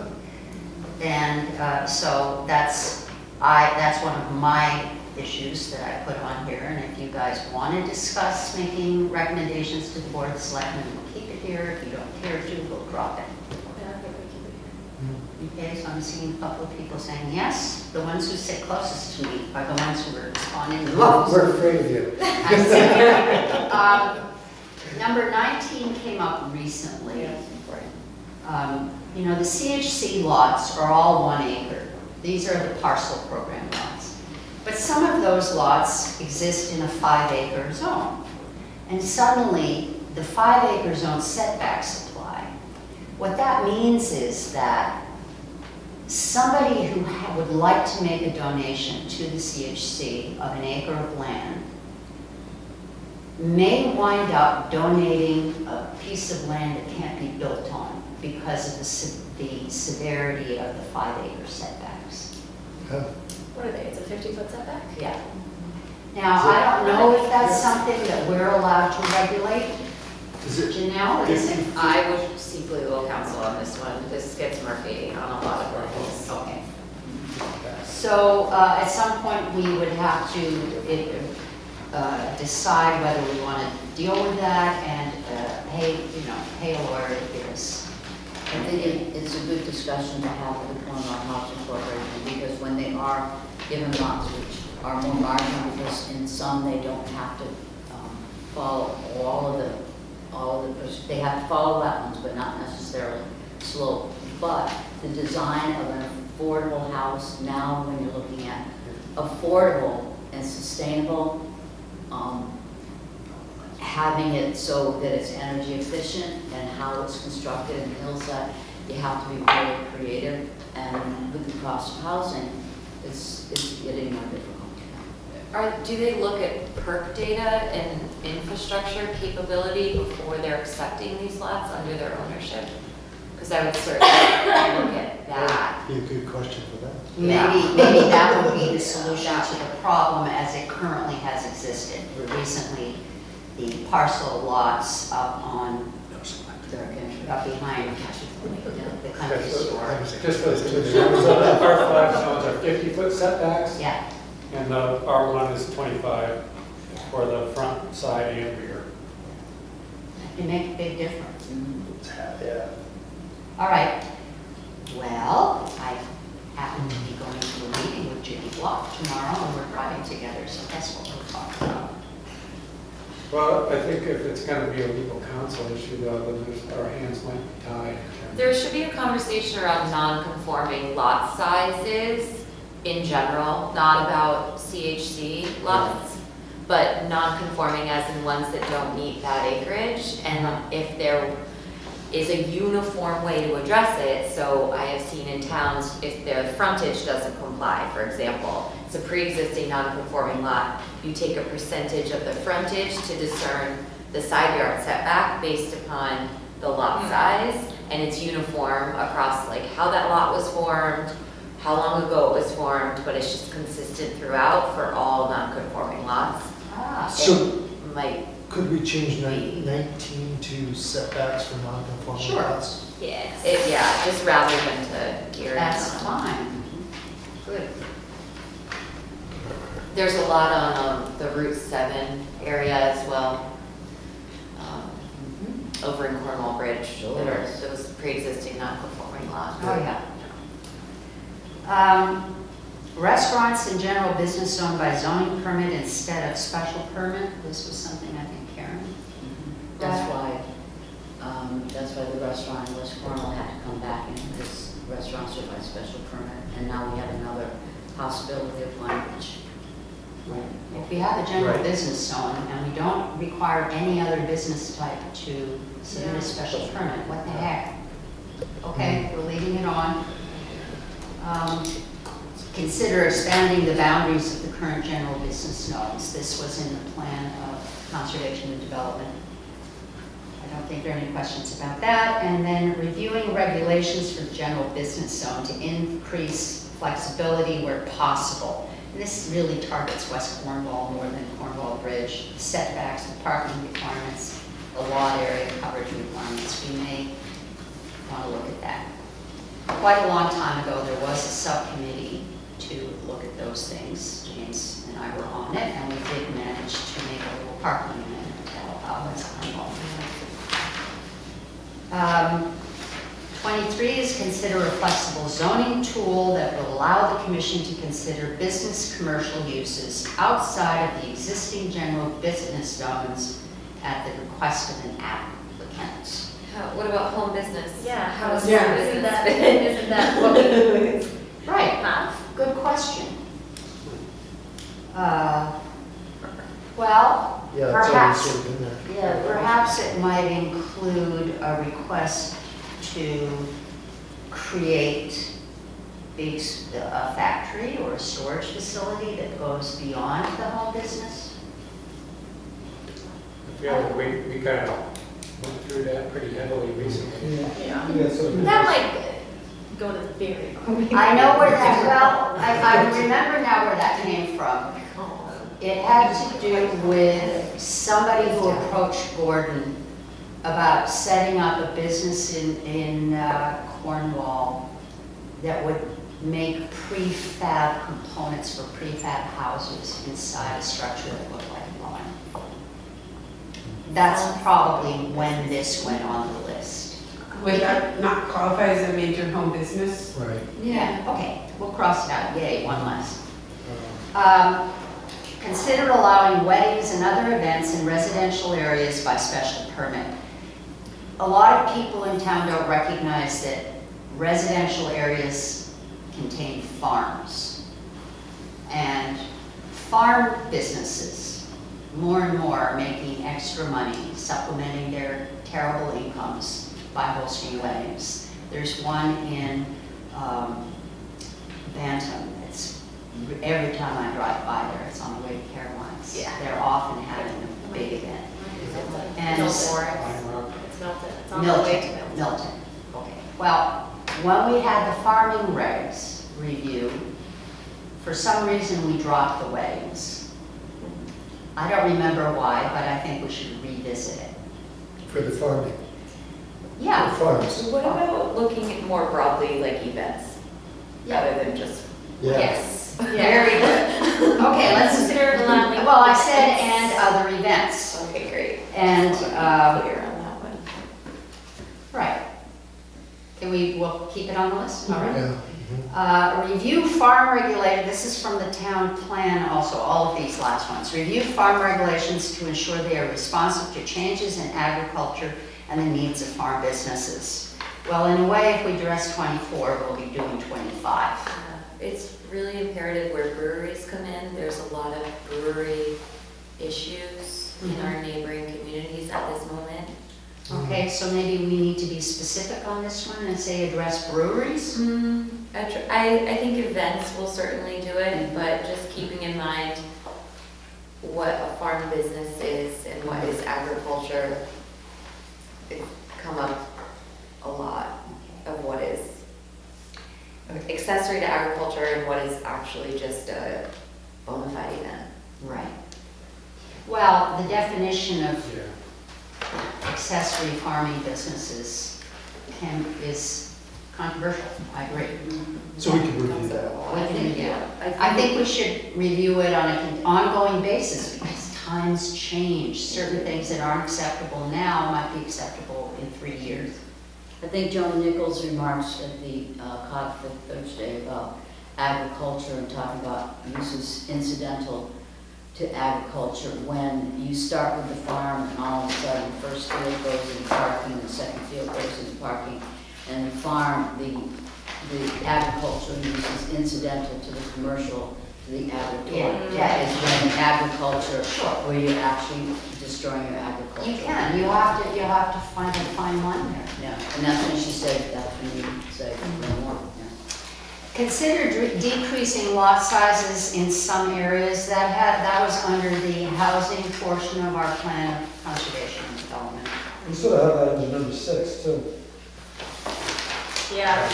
And so that's one of my issues that I put on here. And if you guys want to discuss making recommendations to the Board of Selectmen, we'll keep it here. If you don't care to, we'll drop it. Yeah, I think we keep it here. Okay, so I'm seeing a couple of people saying yes. The ones who sit closest to me are the ones who are responding the most. We're afraid of you. I'm saying, number 19 came up recently. You know, the CHC lots are all 1 acre. These are the parcel program lots. But some of those lots exist in a 5-acre zone. And suddenly, the 5-acre zone setbacks apply. What that means is that somebody who would like to make a donation to the CHC of 1 acre of land may wind up donating a piece of land that can't be built on because of the severity of the 5-acre setbacks. What are they? It's a 50-foot setback? Yeah. Now, I don't know if that's something that we're allowed to regulate. Is it, Janelle, is it? I would seek legal counsel on this one. This gets murky on a lot of levels. Okay. So at some point, we would have to decide whether we want to deal with that and pay a lawyer to give us. I think it's a good discussion to have with the Cornwall Housing Corporation, because when they are given lots which are more marginal, because in some they don't have to follow they have to follow wetlands, but not necessarily slope. But the design of an affordable house, now when you're looking at affordable and sustainable, having it so that it's energy efficient and how it's constructed in hillside, you have to be very creative. And with the cost of housing, it's getting more difficult. Do they look at perk data and infrastructure capability before they're accepting these lots under their ownership? Because I would certainly look at that. be a good question for them. Maybe that would be the solution to the problem as it currently has existed. Recently, the parcel lots up on, up behind the country store. Just for the two, so the R5 zones are 50-foot setbacks, Yeah, and the R1 is 25 for the front, side, and rear. it make a big difference. Yeah. All right. Well, I happen to be going to a meeting with Judy Block tomorrow, and we're driving together, so that's what we'll talk about. Well, I think if it's going to be a legal counsel issue, though, then our hands might be tied. There should be a conversation around non-conforming lot sizes in general, not about CHC lots, but non-conforming as in ones that don't meet that acreage. And if there is a uniform way to address it, so I have seen in towns, if their frontage doesn't comply, for example, it's a pre-existing non-conforming lot, you take a percentage of the frontage to discern the side yard setback based upon the lot size, and it's uniform across like how that lot was formed, how long ago it was formed, but it's just consistent throughout for all non-conforming lots. So It might, could we change 19 to setbacks for non-conforming Sure. lots? Yes. yeah, just rather than to gear it That's on. fine. Good. There's a lot on the Route 7 area as well, over in Cornwall Bridge, that are those pre-existing non-conforming lots. Oh, yeah. Restaurants and general business owned by zoning permit instead of special permit. This was something I think Karen. That's why the restaurant in West Cornwall had to come back in, because restaurants are by special permit, and now we have another possibility of language. If we have a general Right. business zone and we don't require any other business type to submit a special permit, what the heck? Okay, we're leaving it on. Consider expanding the boundaries of the current general business zones. This was in the plan of conservation and development. I don't think there are any questions about that. And then reviewing regulations for the general business zone to increase flexibility where possible. And this really targets West Cornwall more than Cornwall Bridge. The setbacks, the parking requirements, the lot area coverage requirements. We may want to look at that. quite a long time ago, there was a subcommittee to look at those things. James and I were on it, and we did manage to make a little parking amendment to help out as Cornwall. 23 is consider a flexible zoning tool that will allow the commission to consider business commercial uses outside of the existing general business zones at the request of an applicant. What about home business? Yeah, How does Yeah. home Isn't business that, fit? isn't that what we Right, have? good question. Well, Yeah, it's already perhaps, sort of in there. yeah, perhaps it might include a request to create a factory or a storage facility that goes beyond the home business. I feel like we kind of went through that pretty heavily recently. Yeah. Yeah, so- That might go to the very. I know where that, well, I remember now where that came from. It had to do with somebody who approached Gordon about setting up a business in Cornwall that would make prefab components for prefab houses inside a structure that looked like a barn. That's probably when this went on the list. Would that not qualify as a major home business? Right. Yeah, okay, we'll cross it out, yay, one less. Uh, Consider allowing weddings and other events in residential areas by special permit. A lot of people in town don't recognize that residential areas contain farms. And farm businesses, more and more, are making extra money, supplementing their terrible incomes by hosting weddings. There's one in Bantam. Every time I drive by there, it's on the way to Caroline's. Yeah. They're often having a big event. And Milton. s- It's Milton, it's on the way to Milton. Milton, okay. Well, when we had the farming regs review, for some reason we dropped the weddings. I don't remember why, but I think we should revisit it. For the farming, Yeah, for farms. So what about looking at more broadly like events, yeah, rather than just, Yeah. yes. very good. Okay, let's, Consider allowing. well, I said and other events. Okay, great. And, Clear on that one. right. We'll keep it on the list, all right? Yeah. Review farm regulated, this is from the town plan also, all of these last ones. Review farm regulations to ensure they are responsive to changes in agriculture and the needs of farm businesses. Well, in a way, if we address 24, we'll be doing 25. It's really imperative where breweries come in. There's a lot of brewery issues in our neighboring communities at this moment. Okay, so maybe we need to be specific on this one and say address breweries? I think events will certainly do it, but just keeping in mind what a farm business is and what is agriculture, it's come up a lot of what is accessory to agriculture and what is actually just a bona fide event. Right. Well, the definition of Yeah. accessory farming businesses is controversial, I agree. So we can review that. We can review it. I think we should review it on an ongoing basis because times change. Certain things that aren't acceptable now might be acceptable in 3 years. I think John Nichols' remarks at the COG for Thursday about agriculture and talking about uses incidental to agriculture, when you start with the farm and all of a sudden the first field goes into parking, the second field goes into parking, and the farm, the agricultural use is incidental to the commercial, to the agriculture. Yeah. That is when agriculture, Sure. where you're actually destroying your agriculture. You can, you have to find a fine line there. Yeah, and that's when she said, that's when you say, no more, yeah. Consider decreasing lot sizes in some areas. That was under the housing portion of our plan of conservation and development. We sort of have that under number 6 too. Yeah,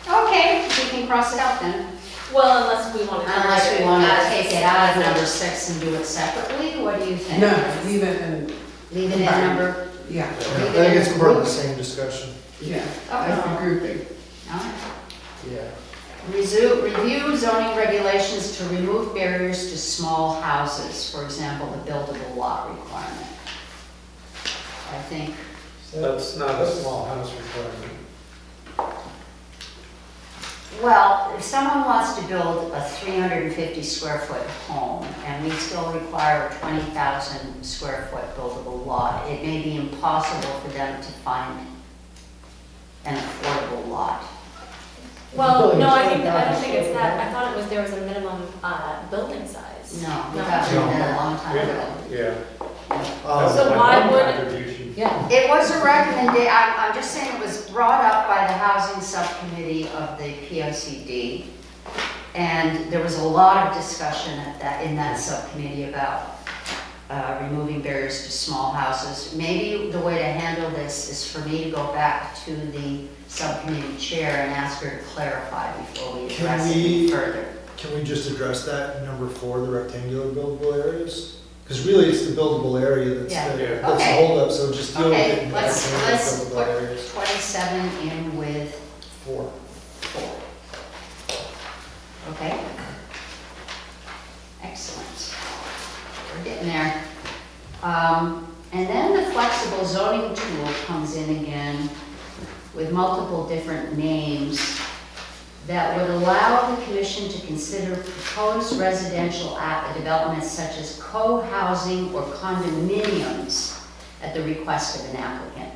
Okay, we can cross it out then. well, unless we want to. Unless we want to take it out of number 6 and do it separately, what do you think? No, leave it in, Leave it in number, yeah. I think it's part of the same discussion. Yeah, that's the grouping. All right. Yeah. Review zoning regulations to remove barriers to small houses, for example, the buildable lot requirement. I think, That's not a small house requirement. well, if someone wants to build a 350 square foot home and we still require a 20,000 square foot buildable lot, it may be impossible for them to find an affordable lot. Well, no, I don't 20,000 think it's that, I thought it was, there was a minimum, building size. No, we got rid of that a long time ago. Yeah. So That's why one would- contribution. Yeah. It was a recommendation, I'm just saying it was brought up by the housing subcommittee of the POCD. And there was a lot of discussion in that subcommittee about removing barriers to small houses. Maybe the way to handle this is for me to go back to the subcommittee chair and ask her to clarify before we Can address we- it further. Can we just address that in number 4, the rectangular buildable areas? Because really it's the buildable area that's Yeah. the, Yeah. that's the Okay. holdup, so just deal with it Okay, in let's rectangular put buildable areas. 27 in with 4. 4. Okay. Excellent. We're getting there. And then the flexible zoning tool comes in again with multiple different names that would allow the commission to consider proposed residential developments such as co-housing or condominiums at the request of an applicant.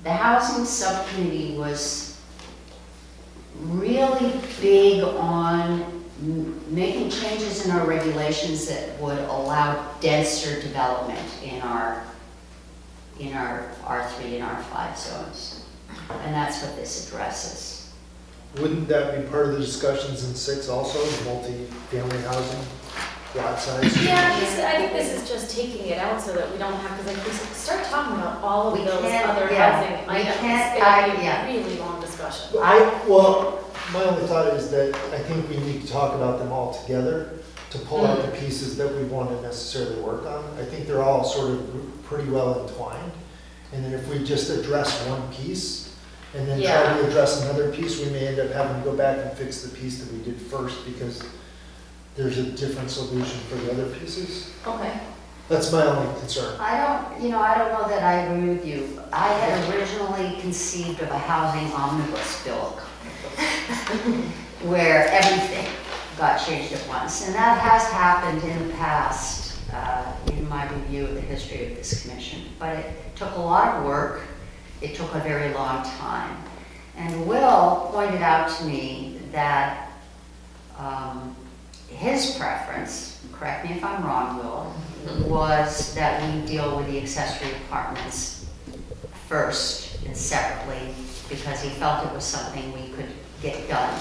The housing subcommittee was really big on making changes in our regulations that would allow denser development in our R3 and R5 zones. And that's what this addresses. Wouldn't that be part of the discussions in 6 also, the multi-family housing, lot size? Yeah, I think this is just taking it out so that we don't have, because like we start talking about all of We those can't- other yeah, housing we items, can't- it'll be yeah. a really long discussion. Well, my only thought is that I think we need to talk about them all together to pull out the pieces that we want to necessarily work on. I think they're all sort of pretty well entwined. And then if we just address one piece and then try Yeah. to address another piece, we may end up having to go back and fix the piece that we did first because there's a different solution for the other pieces. Okay. That's my only concern. I don't know that I agree with you. I had originally conceived of a housing omnibus bill where everything got changed at once. And that has happened in the past, in my review of the history of this commission. But it took a lot of work. It took a very long time. And Will pointed out to me that his preference, correct me if I'm wrong, Will, was that we deal with the accessory apartments first and separately because he felt it was something we could get done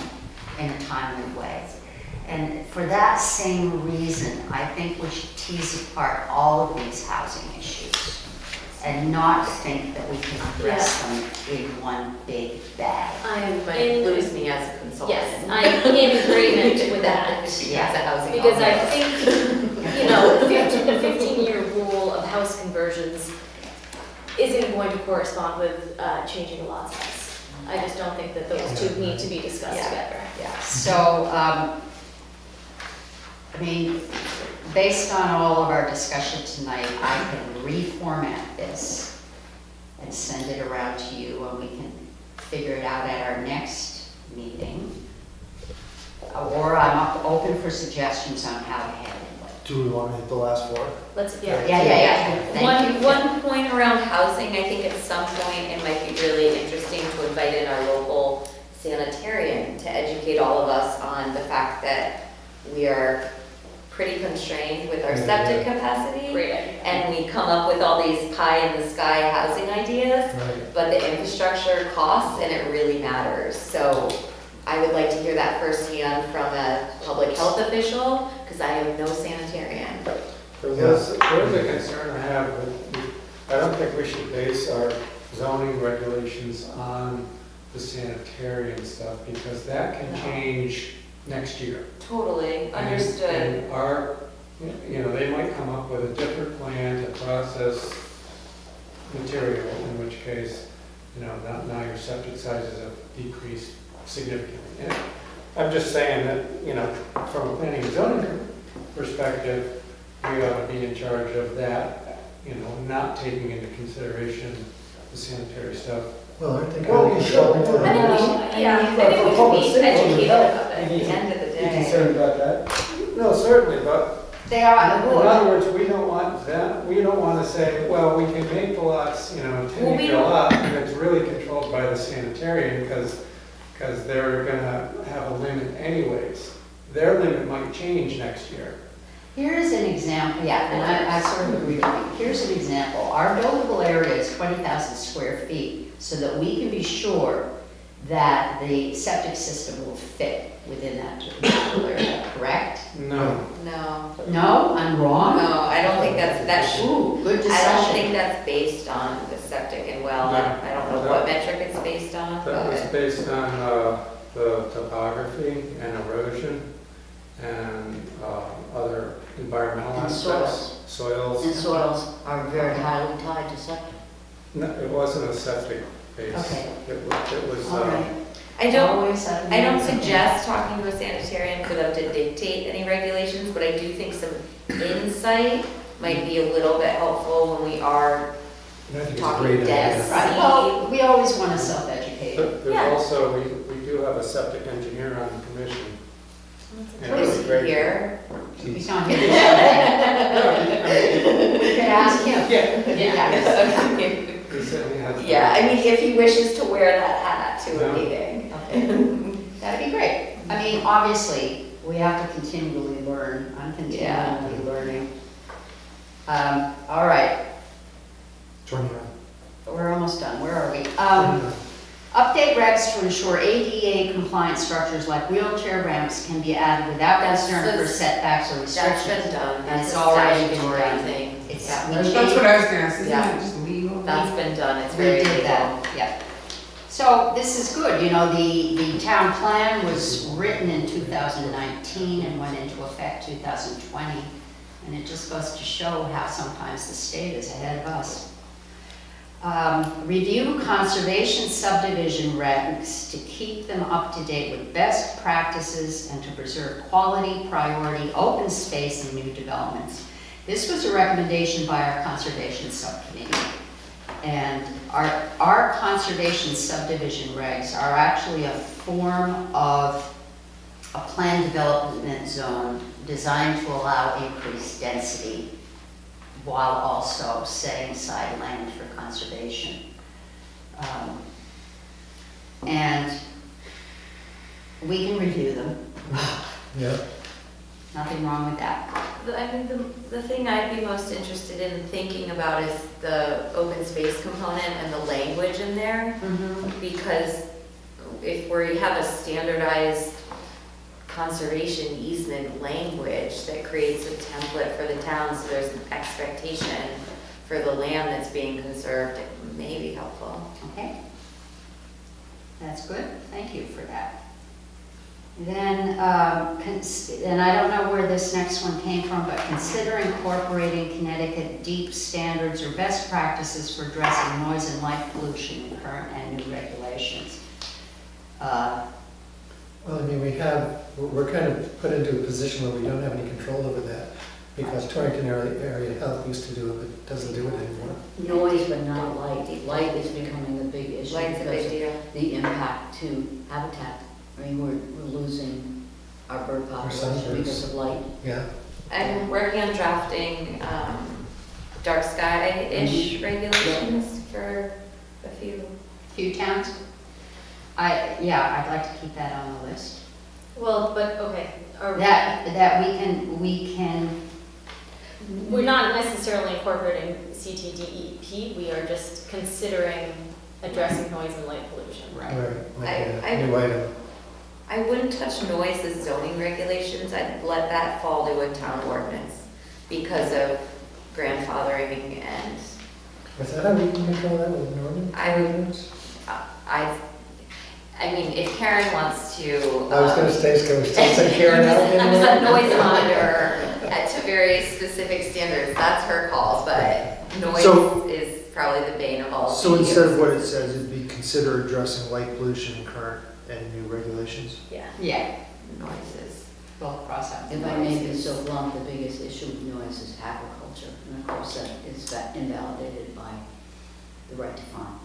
in a timely way. And for that same reason, I think we should tease apart all of these housing issues and not think that we can address them in one big bag. I'm Might in, lose me as a consultant. yes, I'm in agreement with that. Yeah. As a housing Because I omnibus. think, you know, the 15-year rule of house conversions isn't going to correspond with changing a lot size. I just don't think that those two need to be discussed Yeah. together. Yeah. So, I mean, based on all of our discussion tonight, I can reformat this and send it around to you and we can figure it out at our next meeting. Or I'm open for suggestions on how to handle it. Do we want to hit the last 4? Let's, yeah. Yeah. Thank you. One point around housing, I think at some point it might be really interesting to invite in our local sanitarian to educate all of us on the fact that we are pretty constrained with our septic capacity. Great idea. And we come up with all these pie in the sky housing ideas, Right. but the infrastructure costs and it really matters. So I would like to hear that firsthand from a public health official, because I am no sanitarian. There's a concern I have I don't think we should base our zoning regulations on the sanitarian stuff because that can change next year. Totally, understood. And our, they might come up with a different plan to process material, in which case now your septic sizes have decreased significantly. And I'm just saying that, from a planning and zoning perspective, we ought to be in charge of that, not taking into consideration the sanitary stuff. Well, aren't they Well, going we to should. control I it? think yeah, I For think we public should be safety and educated health, about we it. need At the end of the to be day. concerned about that. No, certainly, but They are, in other words, we don't want that, we don't want to say, well, we can make the lots, 10 acre lot, and it's really controlled by the sanitarian, because they're gonna have a limit anyways. Their limit might change next year. Here's an example, yeah, and I sort of agree with you. Here's an example. Our buildable area is 20,000 square feet, so that we can be sure that the septic system will fit within that buildable area, correct? No. No, No, I'm wrong? no, I don't think that's, Ooh, good I don't discussion. think that's based on the septic and well. No. I don't know what metric it's based on, That was but based on the topography and erosion and other environmental And aspects. Soils. And soils are very highly tied to septic. No, it wasn't a septic base. Okay. It was, All right. I don't, Always have I don't something. suggest talking to a sanitarian for them to dictate any regulations, but I do think some insight might be a little bit helpful when we are I think it's a talking great idea. density. Right, well, we always want to self-educate. There's Yeah. also, we do have a septic engineer on the commission. And it Is was he great. here? He's not here today. We could ask him. Yeah. Okay. He certainly has. Yeah, I mean, if he wishes to wear that hat to a No. meeting. Okay. That'd be great. I mean, obviously, we have to continually learn. I'm continually learning. All right, 29. we're almost done. Where are we? Update regs to ensure ADA compliant structures like wheelchair ramps can be added without concern for setbacks or That's restrictions. been done, And that's it's a already been statutory done. thing. It's, Yeah. we That's changed- what I was gonna ask, isn't Yeah. that just legal? That's been done, it's We very did legal. that, yeah. So this is good, the town plan was written in 2019 and went into effect 2020. And it just goes to show how sometimes the state is ahead of us. Review conservation subdivision regs to keep them up to date with best practices and to preserve quality, priority, open space and new developments. This was a recommendation by our conservation subcommittee. And our conservation subdivision regs are actually a form of a plan development zone designed to allow increased density while also setting aside land for conservation. And we can review them. Yeah. Nothing wrong with that. I think the thing I'd be most interested in thinking about is the open space component and the language in there. Because if we have a standardized conservation easement language that creates a template for the town, so there's an expectation for the land that's being conserved, it may be helpful. Okay. That's good. Thank you for that. Then, and I don't know where this next one came from, but consider incorporating Connecticut deep standards or best practices for addressing noise and light pollution in current and new regulations. Well, I mean, we're kind of put into a position where we don't have any control over that, because Torrington Area Health used to do it, but doesn't do it anymore. Noise, but not light. Light is becoming a big issue. Light's a big because deal. of the impact to habitat. I mean, we're losing our bird population sunbirds. because of light. Yeah. I'm working on drafting dark sky-ish regulations for a few. Towns? I'd like to keep that on the list. Well, but, okay, That we can, we're not necessarily incorporating CTDEP, we are just considering addressing noise and light pollution. Right, like I- a new item. I wouldn't touch noise as zoning regulations, I'd let that fall to a town ordinance because of grandfathering and Was that how we can control that with an ordinance? I would- I mean, if Karen wants to. I was gonna say, can we still say Karen out Use a anymore? noise monitor to very specific standards, that's her call, but noise So- is probably the bane of all. So instead of what it CEOs. says, it'd be consider addressing light pollution in current and new regulations. Yeah. Yeah, Noises. both cross out. If I may be so blunt, the biggest issue with noise is agriculture, and of course that is invalidated by the right to farm.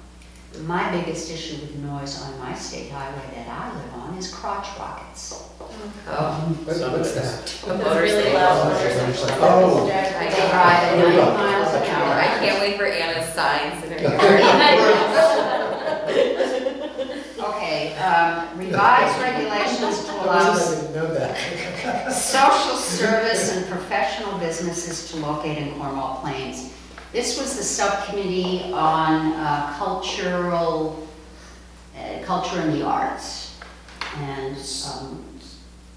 My biggest issue with noise on my state highway that I live on is crotch rockets. Oh, What's that? a Those motor really state. loud Oh, motors. it's like, oh. They drive at 90 miles an I hour. can't wait for Anna's signs in her yard. Okay, revised regulations to I allow didn't know that. social service and professional businesses to locate in Cornwall Plains. This was the subcommittee on culture and the arts. And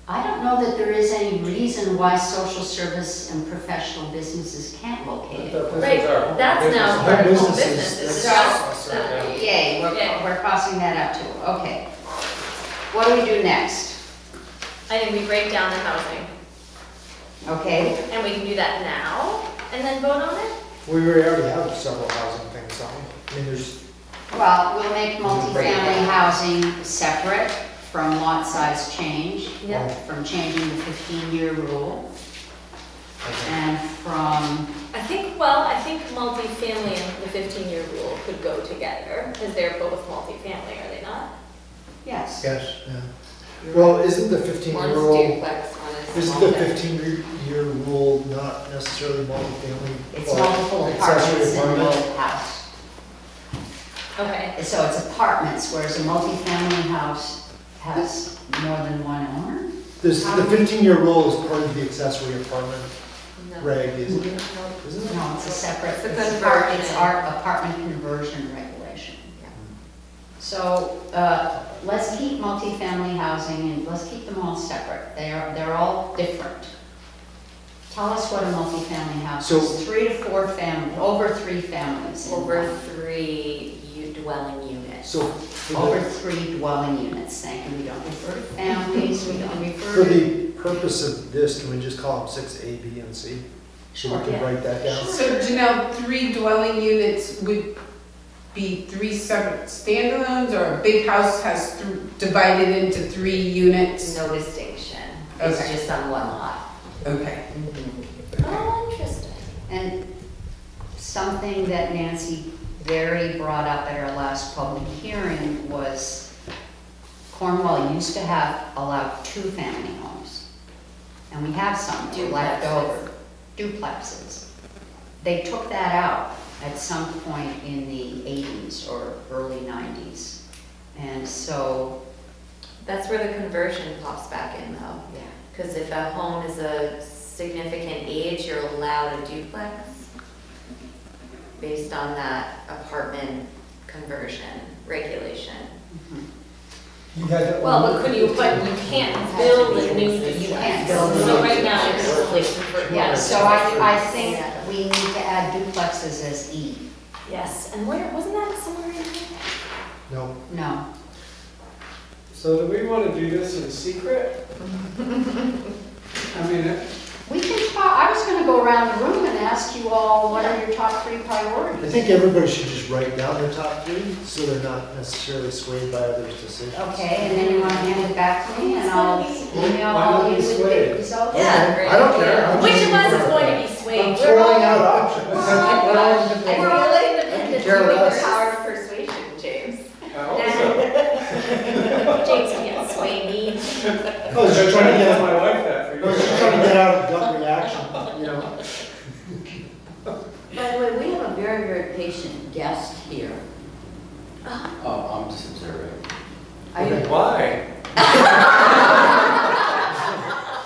I don't know that there is any reason why social service and professional businesses can't locate it. Right, that's now Our part of home businesses, businesses. that's- It's just, Yay, Yeah. we're crossing that out too. Okay. What do we do next? I think we break down the housing, Okay, and we can do that now, and then vote on it? We already have several housing things, don't we? I mean, there's, well, we'll make multifamily housing separate from lot size change, Yeah. from changing the 15-year rule, and from, I think multifamily and the 15-year rule could go together, because they're both multifamily, are they not? yes. yes, yeah. Well, isn't the 15-year One's rule, duplex, one is isn't small. the 15-year rule not necessarily multifamily? It's or multiple accessory apartments in apartment? one house. Okay. So it's apartments, whereas a multifamily house has more than one owner? This, the 15-year rule is part of the accessory apartment No. reg, isn't it? No. Isn't it? No, it's a separate, It's a it's conversion. our apartment conversion regulation. Yeah. So, let's keep multifamily housing and let's keep them all separate. They're all different. Tell us what a multifamily house So- is. 3 to 4 families, over 3 families. in Over one. 3 dwelling units. So for Over the, 3 dwelling units, thank you. We don't refer to families, we don't refer for to. the purpose of this, can we just call them 6A, B, and C? So we Sure, can yeah. write that down? So Janelle, 3 dwelling units would be 3 separate standalones, or a big house has divided into 3 units? No distinction. It's Okay. just on one lot. Okay. Oh, interesting. And something that Nancy Berry brought up at our last public hearing was Cornwall used to have allowed 2 family homes. And we have some that were left Duplexes. over, duplexes. They took that out at some point in the 80s or early 90s. And so, That's where the conversion pops back in though. yeah. Because if a home is a significant age, you're allowed a duplex based on that apartment conversion regulation. You had that Well, one? but you can't build a new duplex. You can't build a So new right now, duplex. it's only converted. Yeah, so I think we need to add duplexes as E. Yes, and where, wasn't that somewhere in here? No. No. So do we want to do this in secret? I mean, We can talk, I was gonna go around the room and ask you all, what are your top 3 I priorities? think everybody should just write down their top 3, so they're not necessarily swayed by others' decisions. Okay, and then you wanna hand it back to me and I'll email Why all not you be with the swayed? results? Yeah, great I don't idea. care. I'm Which just- of us is going to be I'm swayed? throwing out options. We're all independent. care less. Power of persuasion, James. I hope so. James can't sway me. I was just trying to tell get, my wife that for I was just trying to get out of gut reaction, you know? By the way, we have a very, very patient guest here. Oh, I'm just observing. Are you, Why?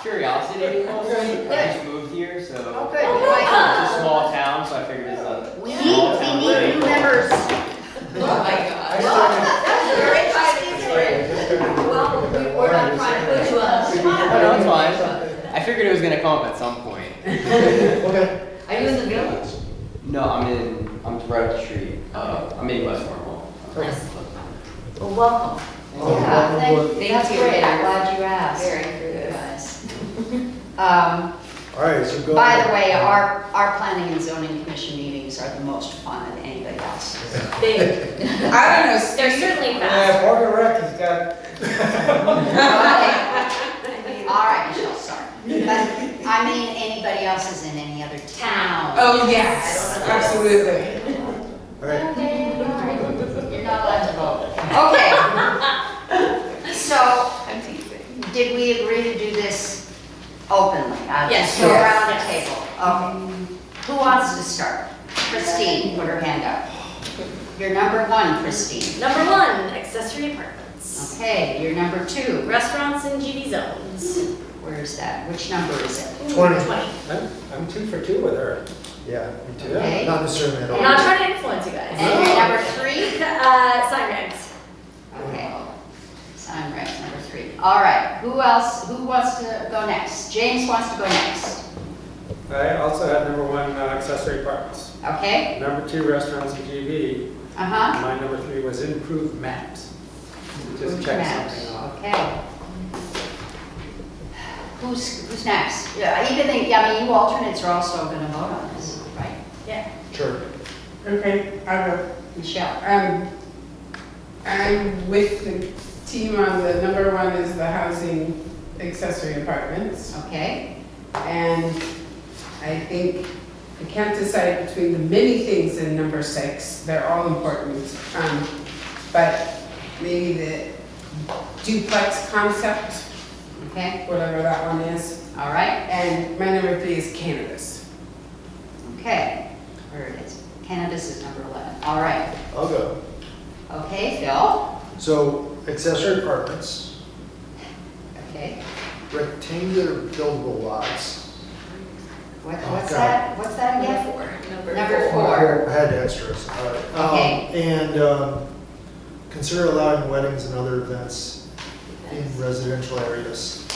Curiosity mostly. I just moved here, so Oh, good. it's a small town, so I figured it's a We small need town new thing. members. Oh my God. Very exciting. well, we're not trying to put you on the spot. Oh, no, it's fine. I figured it was gonna come up at some point. Okay. Are you in the village? No, I'm right up the street. I'm in West Cornwall. Nice. Well, welcome. Yeah, Thank that's you. great, I'm glad you asked. Very good. Guys. All right, so go. By ahead. the way, our planning and zoning commission meetings are the most fun of anybody else's. They, I don't know, they're Steve. certainly Yeah, fast. Parker Rec has got, All right, Michelle, sorry. But I mean, anybody else's in any other town. Oh, yes, absolutely. All right, Okay, all right. You're not allowed to vote. Okay. So, did we agree to do this openly? Yes. Just go around the Yes. table. Okay. Who wants to start? Christine, put her hand up. You're number one, Christine. Number one, accessory apartments. Okay, you're number two. Restaurants in GD zones. Where is that? Which number is it? Ooh, 20. 20. I'm 2 for 2 with her. yeah, me too. Okay. Not necessarily at all. I'm not trying to influence you guys. And you're number three? Sign regs. Okay. Sign regs, number three. All right, who else, who wants to go next? James wants to go next. I also had number 1, accessory apartments. Okay? Number 2, restaurants in GB. Uh-huh. My number 3 was improved maps. Just check something off. Okay. Who's next? Yeah, I mean, you alternates are also gonna vote on this, right? Yeah. Sure. Okay, I will. Michelle? I'm with the team on the number one is the housing accessory apartments. Okay? And I think I can't decide between the many things in number 6. They're all important. But maybe the duplex concept, Okay? whatever that one is. All right? And my number 3 is cannabis. Okay. Where it is. Cannabis is number 11. All right. I'll go. Okay, Phil? So accessory apartments, Okay. rectangular buildable lots. What's God. that? What's that again? Number Oh, 4. I had extras, all right. Okay. And consider allowing weddings and other events in residential areas.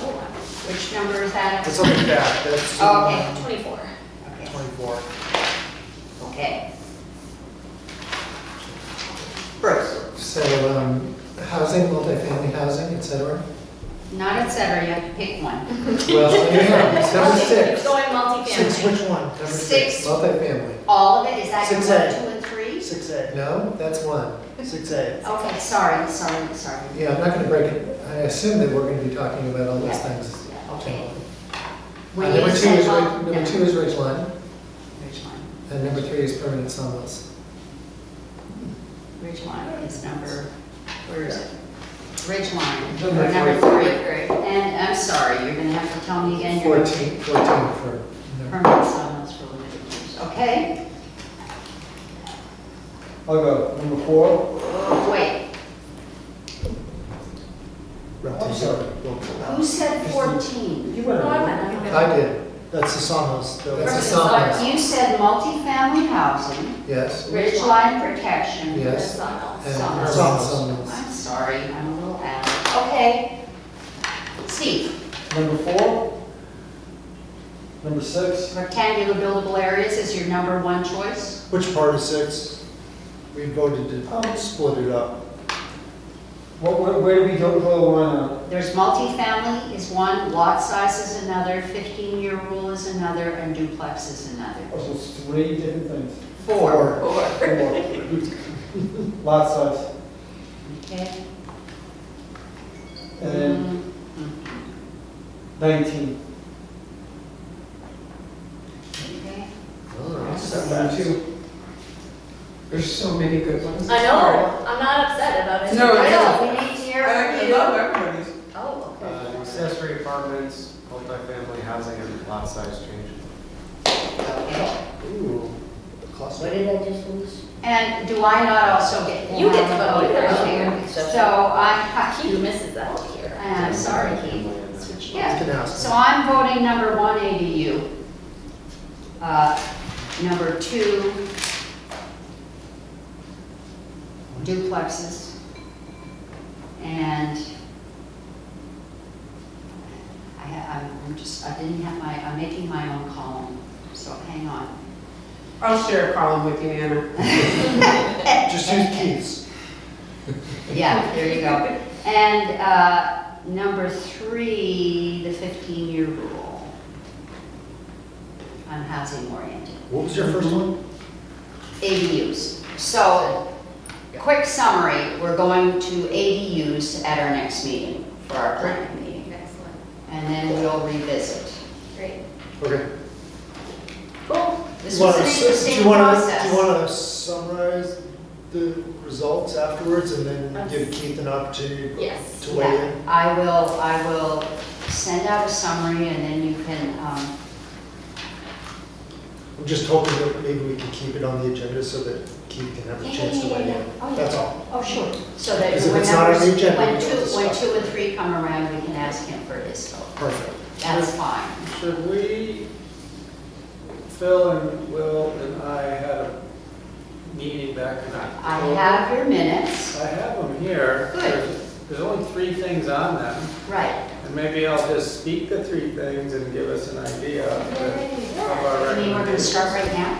Oh, wow. Which number is that? It's on the back, that's Oh, okay. 24. Okay. 24. Okay. Bruce? So, housing, multifamily housing, et cetera. Not et cetera, you have to pick one. Well, yeah, number It's 6. going Six, multifamily. which one? Number 6. Multifamily. All of it? Is that your 6A. 1, 2, and 3? 6A. No, that's one. 6A. Okay, sorry. Yeah, I'm not gonna break it. I assume that we're gonna be talking about all those Yeah. things. Yeah, okay. Number you two is, said number 2 is Ridgeline, Ridgeline. and number 3 is permanent sawmills. Ridgeline is number, where is it? Ridgeline, Number number three. 3. And I'm sorry, you're gonna have to tell me again. your 14 for, no. Permanent sawmills for limited use, okay? I'll go. Number 4. Wait, Rectangular buildable. who said 14? You went No, I on. went. I did, That's the sawmills. that's a Permanent sawmill. You said multifamily housing, Yes, ridgeline protection. yes. Sawmills. And Sawmills. permanent sawmills. I'm sorry, I'm a little out. Okay. Steve, Number 4. Number 6. rectangular buildable areas is your number 1 choice? Which part is 6? We voted to split it up. Where do we go on? There's multifamily is one, lot size is another, 15-year rule is another, and duplex is another. So it's 3 different things. 4. 4. Lot size. Okay. And then Mhm. 19. Okay. Number 2. There's so many good ones. I know, I'm not upset about it. No, I I know, we need to hear I from you. love everybody's. Oh, okay. Accessory apartments, multifamily housing, and lot size change. Okay. Ooh. What Cluster. did I just lose? And do I not also get? You get to vote. Okay. So I, Keith misses that here. I'm sorry, Keith. That's what you You get. can ask. So I'm voting number 1 ADU. Number 2, duplexes. And I'm making my own column, so hang on. I'll share a column with you, Anna. Just use Keith's. Yeah, there you go. And number 3, the 15-year rule. I'm housing oriented. What was your first one? ADUs. So, quick summary, we're going to ADUs at our next meeting, for our planning meeting. Excellent. And then we'll revisit. Great. Okay. Cool. This Do you was wanna- an interesting Do you process. want to summarize the results afterwards and then give Keith an opportunity Yes. to weigh in? I will send out a summary and then you can, I'm just hoping that maybe we can keep it on the agenda so that Keith can have a chance to weigh in. Oh, yeah. That's all. Oh, sure. So that Because if when it's not on the numbers- agenda, when we don't when discuss 2 and 3 come around, we can ask him for his vote. Perfect. That's fine. Should we, Phil and Will and I had a meeting back in October. I have your minutes. I have them here. Good. There's only 3 things on them, Right. and maybe I'll just speak the 3 things and give us an idea of our I mean, we're going to recommendations. start right now.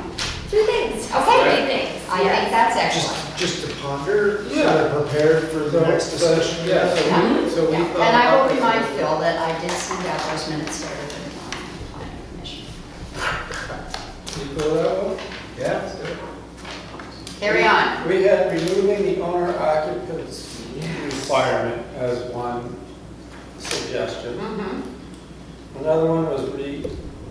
2 things. Okay. 3 things. I think that's excellent. Just to ponder, so Yeah. they're prepared for the next discussion. Yeah, so we Yeah. thought And I will about this. remind Phil that I did send out those minutes to everybody on the planning commission. You pull that one? Yeah. Carry on. We had removing the owner occupancy requirement as one suggestion. Mhm. Another one was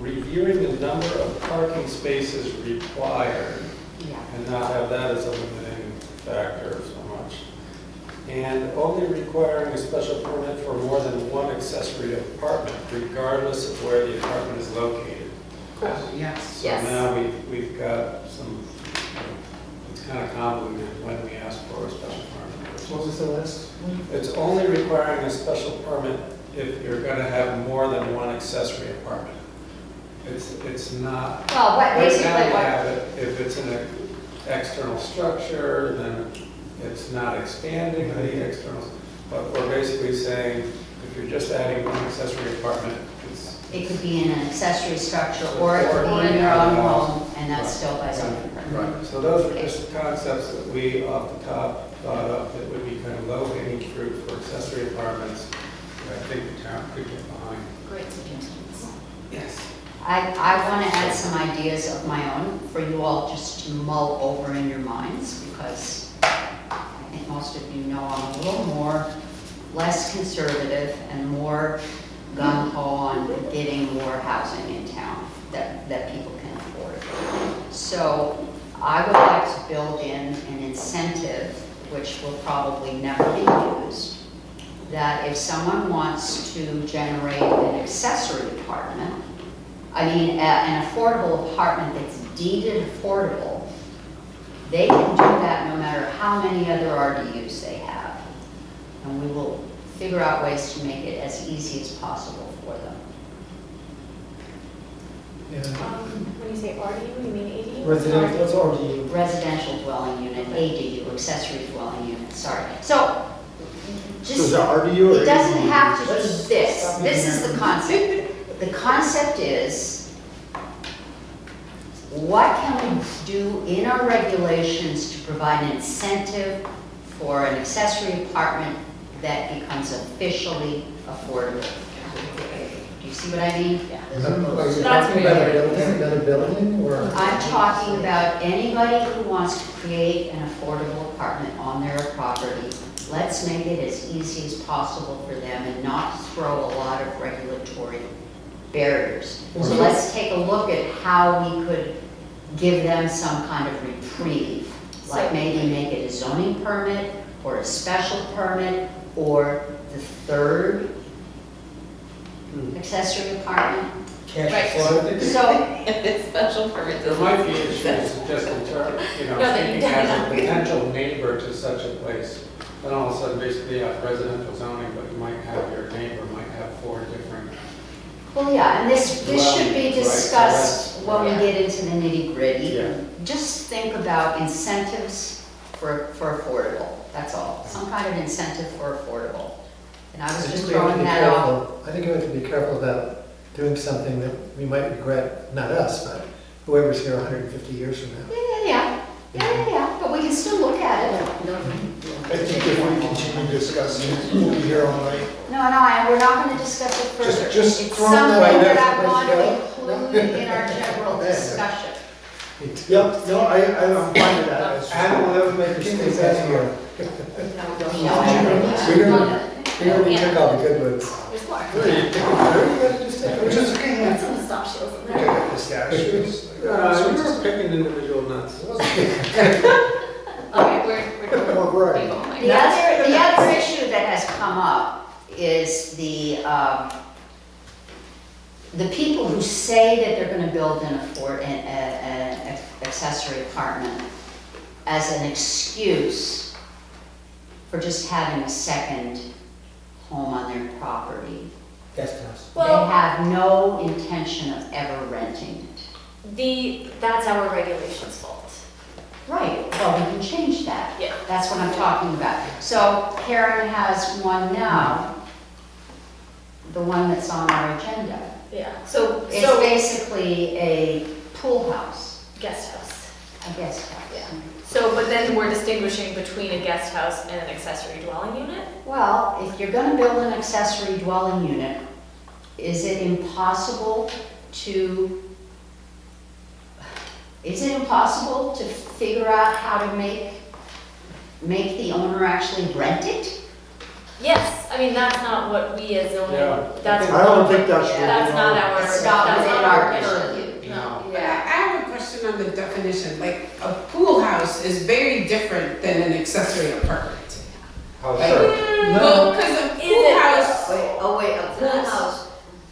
reviewing the number of parking spaces required Yeah. and not have that as a limiting factor so much. And only requiring a special permit for more than one accessory apartment, regardless of where the apartment is located. Yes. So Yes. now we've got some, it's kind of convoluted when we ask for a special permit. What was the last one? It's only requiring a special permit if you're gonna have more than one accessory apartment. It's not, Well, what, right basically now you what, have it, if it's an external structure, then it's not expanding the external, but we're basically saying, if you're just adding one accessory apartment, it's. it could be in an accessory structure or it could be in your own home and that's still by zoning permit. Right, so those are just concepts that we off the top thought of that would be kind of low hanging fruit for accessory apartments that I think the town could get behind. Great suggestions. Yes. I want to add some ideas of my own for you all just to mull over in your minds because I think most of you know I'm a little more, less conservative and more gung-ho on getting more housing in town that people can afford. So I would like to build in an incentive, which will probably never be used, that if someone wants to generate an accessory apartment, an affordable apartment that's deeded affordable, they can do that no matter how many other RDUs they have. And we will figure out ways to make it as easy as possible for them. Yeah. When you say RDU, you mean ADU? Residential, what's RDU? Residential dwelling unit, ADU, accessory dwelling unit, sorry. So, So is just, it RDU or? it doesn't ADU? have to be Let's this. stop This using is the that. concept. The concept is, what can we do in our regulations to provide an incentive for an accessory apartment that becomes officially affordable? Do you see what I mean? Are you That's talking about really- another building, or? I'm talking about anybody who wants to create an affordable apartment on their property. Let's make it as easy as possible for them and not throw a lot of regulatory barriers. So let's take a look at how we could give them some kind of reprieve. Like maybe make it a zoning permit or a special permit or the third accessory apartment. Right. So, It's special permit. There might be issues just in terms, No, that you speaking as a don't. potential neighbor to such a place. Then all of a sudden, basically, you have residential zoning, but you might have, your neighbor might have 4 different. well, yeah, and this should be Dwellings, right, so discussed that's- when we yeah. get into the nitty-gritty. Yeah. Just think about incentives for affordable, that's all. Some kind of incentive for affordable. And I was just throwing that off. I think we have to be careful about doing something that we might regret, not us, but whoever's here 150 years from now. Yeah, but we can still look at it. I think if we continue discussing, we'll be here all night. No, and we're not gonna discuss it further. Just It's throwing that something out that there I for want to everybody. include in our general discussion. Yep, no, I'm fine with that. And we'll never make Keep mistakes this anymore. No, I don't. We already took all the good ones. There's more. You gotta just take Which is okay. What's in the stop shields in We there? got pistachios. We were picking individual nuts. Okay, we're. More variety. The other issue that has come up is the people who say that they're gonna build an accessory apartment as an excuse for just having a second home on their property. Guest house. They Well, have no intention of ever renting it. that's our regulations fault. Right, well, we can change that. Yeah. That's what I'm talking about. So Karen has one now, the one that's on our agenda. Yeah, so, It's basically a pool house, guest house. a guest house. Yeah. So, but then we're distinguishing between a guest house and an accessory dwelling unit? Well, if you're gonna build an accessory dwelling unit, is it impossible to figure out how to make the owner actually rent it? Yes, I mean, that's not what we as zoning, Yeah. that's. I don't think that's. That's not our, It's that's not not within our our purview. purview. No. But I have a question on the definition, like, a pool house is very different than an accessory apartment. How Like, sure? Well, because a pool house, Wait, a pool house,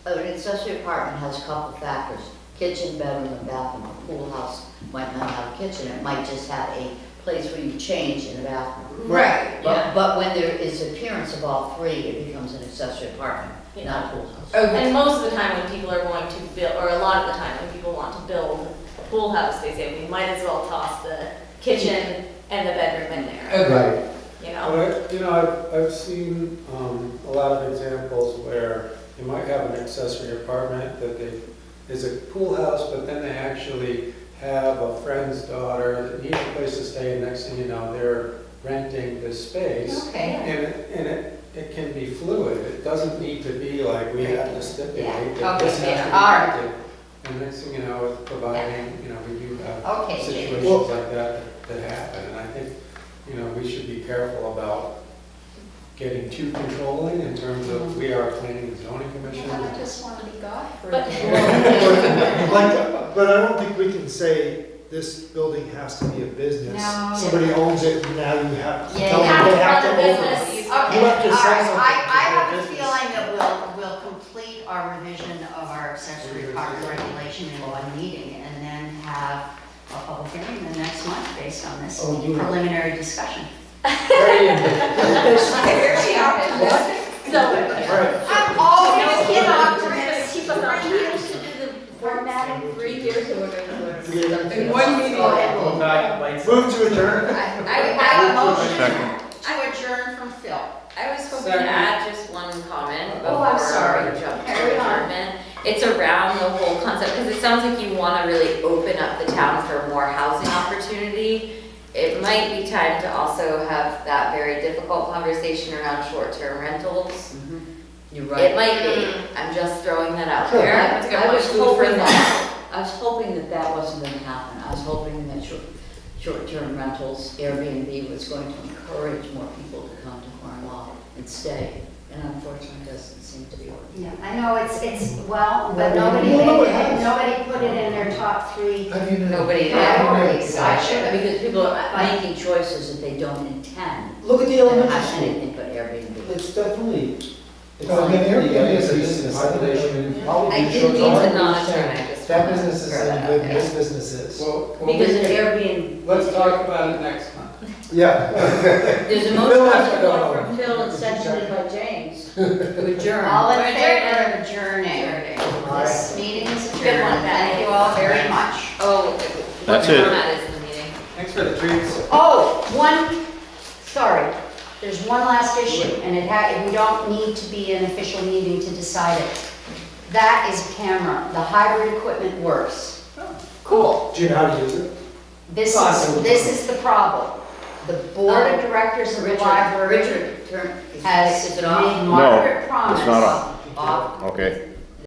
an accessory apartment has a couple factors. Kitchen, bedroom, and bathroom. A pool house might not have a kitchen, it might just have a place where you change in the bathroom. right, Yeah. But when there is appearance of all three, it becomes an accessory apartment, not a pool house. okay, And most of the time when people are going to build, or a lot of the time when people want to build a pool house, they say we might as well toss the kitchen and the bedroom in there, okay. you know? I've seen a lot of examples where you might have an accessory apartment that is a pool house, but then they actually have a friend's daughter that needs a place to stay, and next thing you know, they're renting this space. Okay. And it can be fluid, it doesn't need to be like we have to stipulate that this Okay, has to be all right. rented. And next thing you know, it's providing, we do have Okay, situations like that happen, and I think, we should be careful about getting too controlling in terms of we are a planning and zoning commission. I just want to be Godfrey. But- But I don't think we can say this building has to be a business. No. Somebody owns it and now you have to Yeah, tell you them have they to have to run open the it. business. Okay, You all have to right, say something I to have their a business. feeling that we'll complete our revision of our accessory apartment regulation in one meeting and then have a public hearing the next month based on this Oh, you- preliminary discussion. Very optimistic. So, I'm always in optimism. keep us on track. Formatting 3 years or whatever. In one meeting. Go back, like. Move to adjourn. I motion Second. to adjourn from Phil. I was hoping Second. to add just one comment Oh, I'm before sorry. we jump to Carry on. adjournment. It's around the whole concept, because it sounds like you want to really open up the town for more housing opportunity. It might be time to also have that very difficult conversation around short-term rentals. You're It right. might be, I'm just throwing that out Sure. there. That's a good I was point. hoping that wasn't going to happen. I was hoping that short-term rentals, Airbnb was going to encourage more people to come to Cornwall and stay. And unfortunately, it doesn't seem to be working. Yeah, I know, well, but nobody put it in their top 3 How do you know? Nobody did. priorities. I should have. Because people are making choices that they don't intend Look at the to elementary have school. anything but Airbnb. It's definitely. Well, I mean, Airbnb is a business. Population. I didn't mean to not adjourn, I just. That wanted to business is throw that good, out there. this business is. Well, Because an Airbnb. let's talk about it next month. Yeah. There's a Phil motion has on to the go floor home. from Phil and seconded by James to adjourn. All in We're favor adjourning. of adjourning? Aye. This meeting is Good adjourned. one, Beth. Thank you all very much. Oh, That's what it. format is the meeting? Thanks for the treats. Oh, sorry, there's one last issue, and we don't need to be an official meeting to decide it. That is a camera. The hybrid equipment works. Cool. Do you know how to use it? This Awesome. is the problem. The board of directors of the library Richard, turn, has is it made off? moderate No, promise. it's not off. Off. Okay.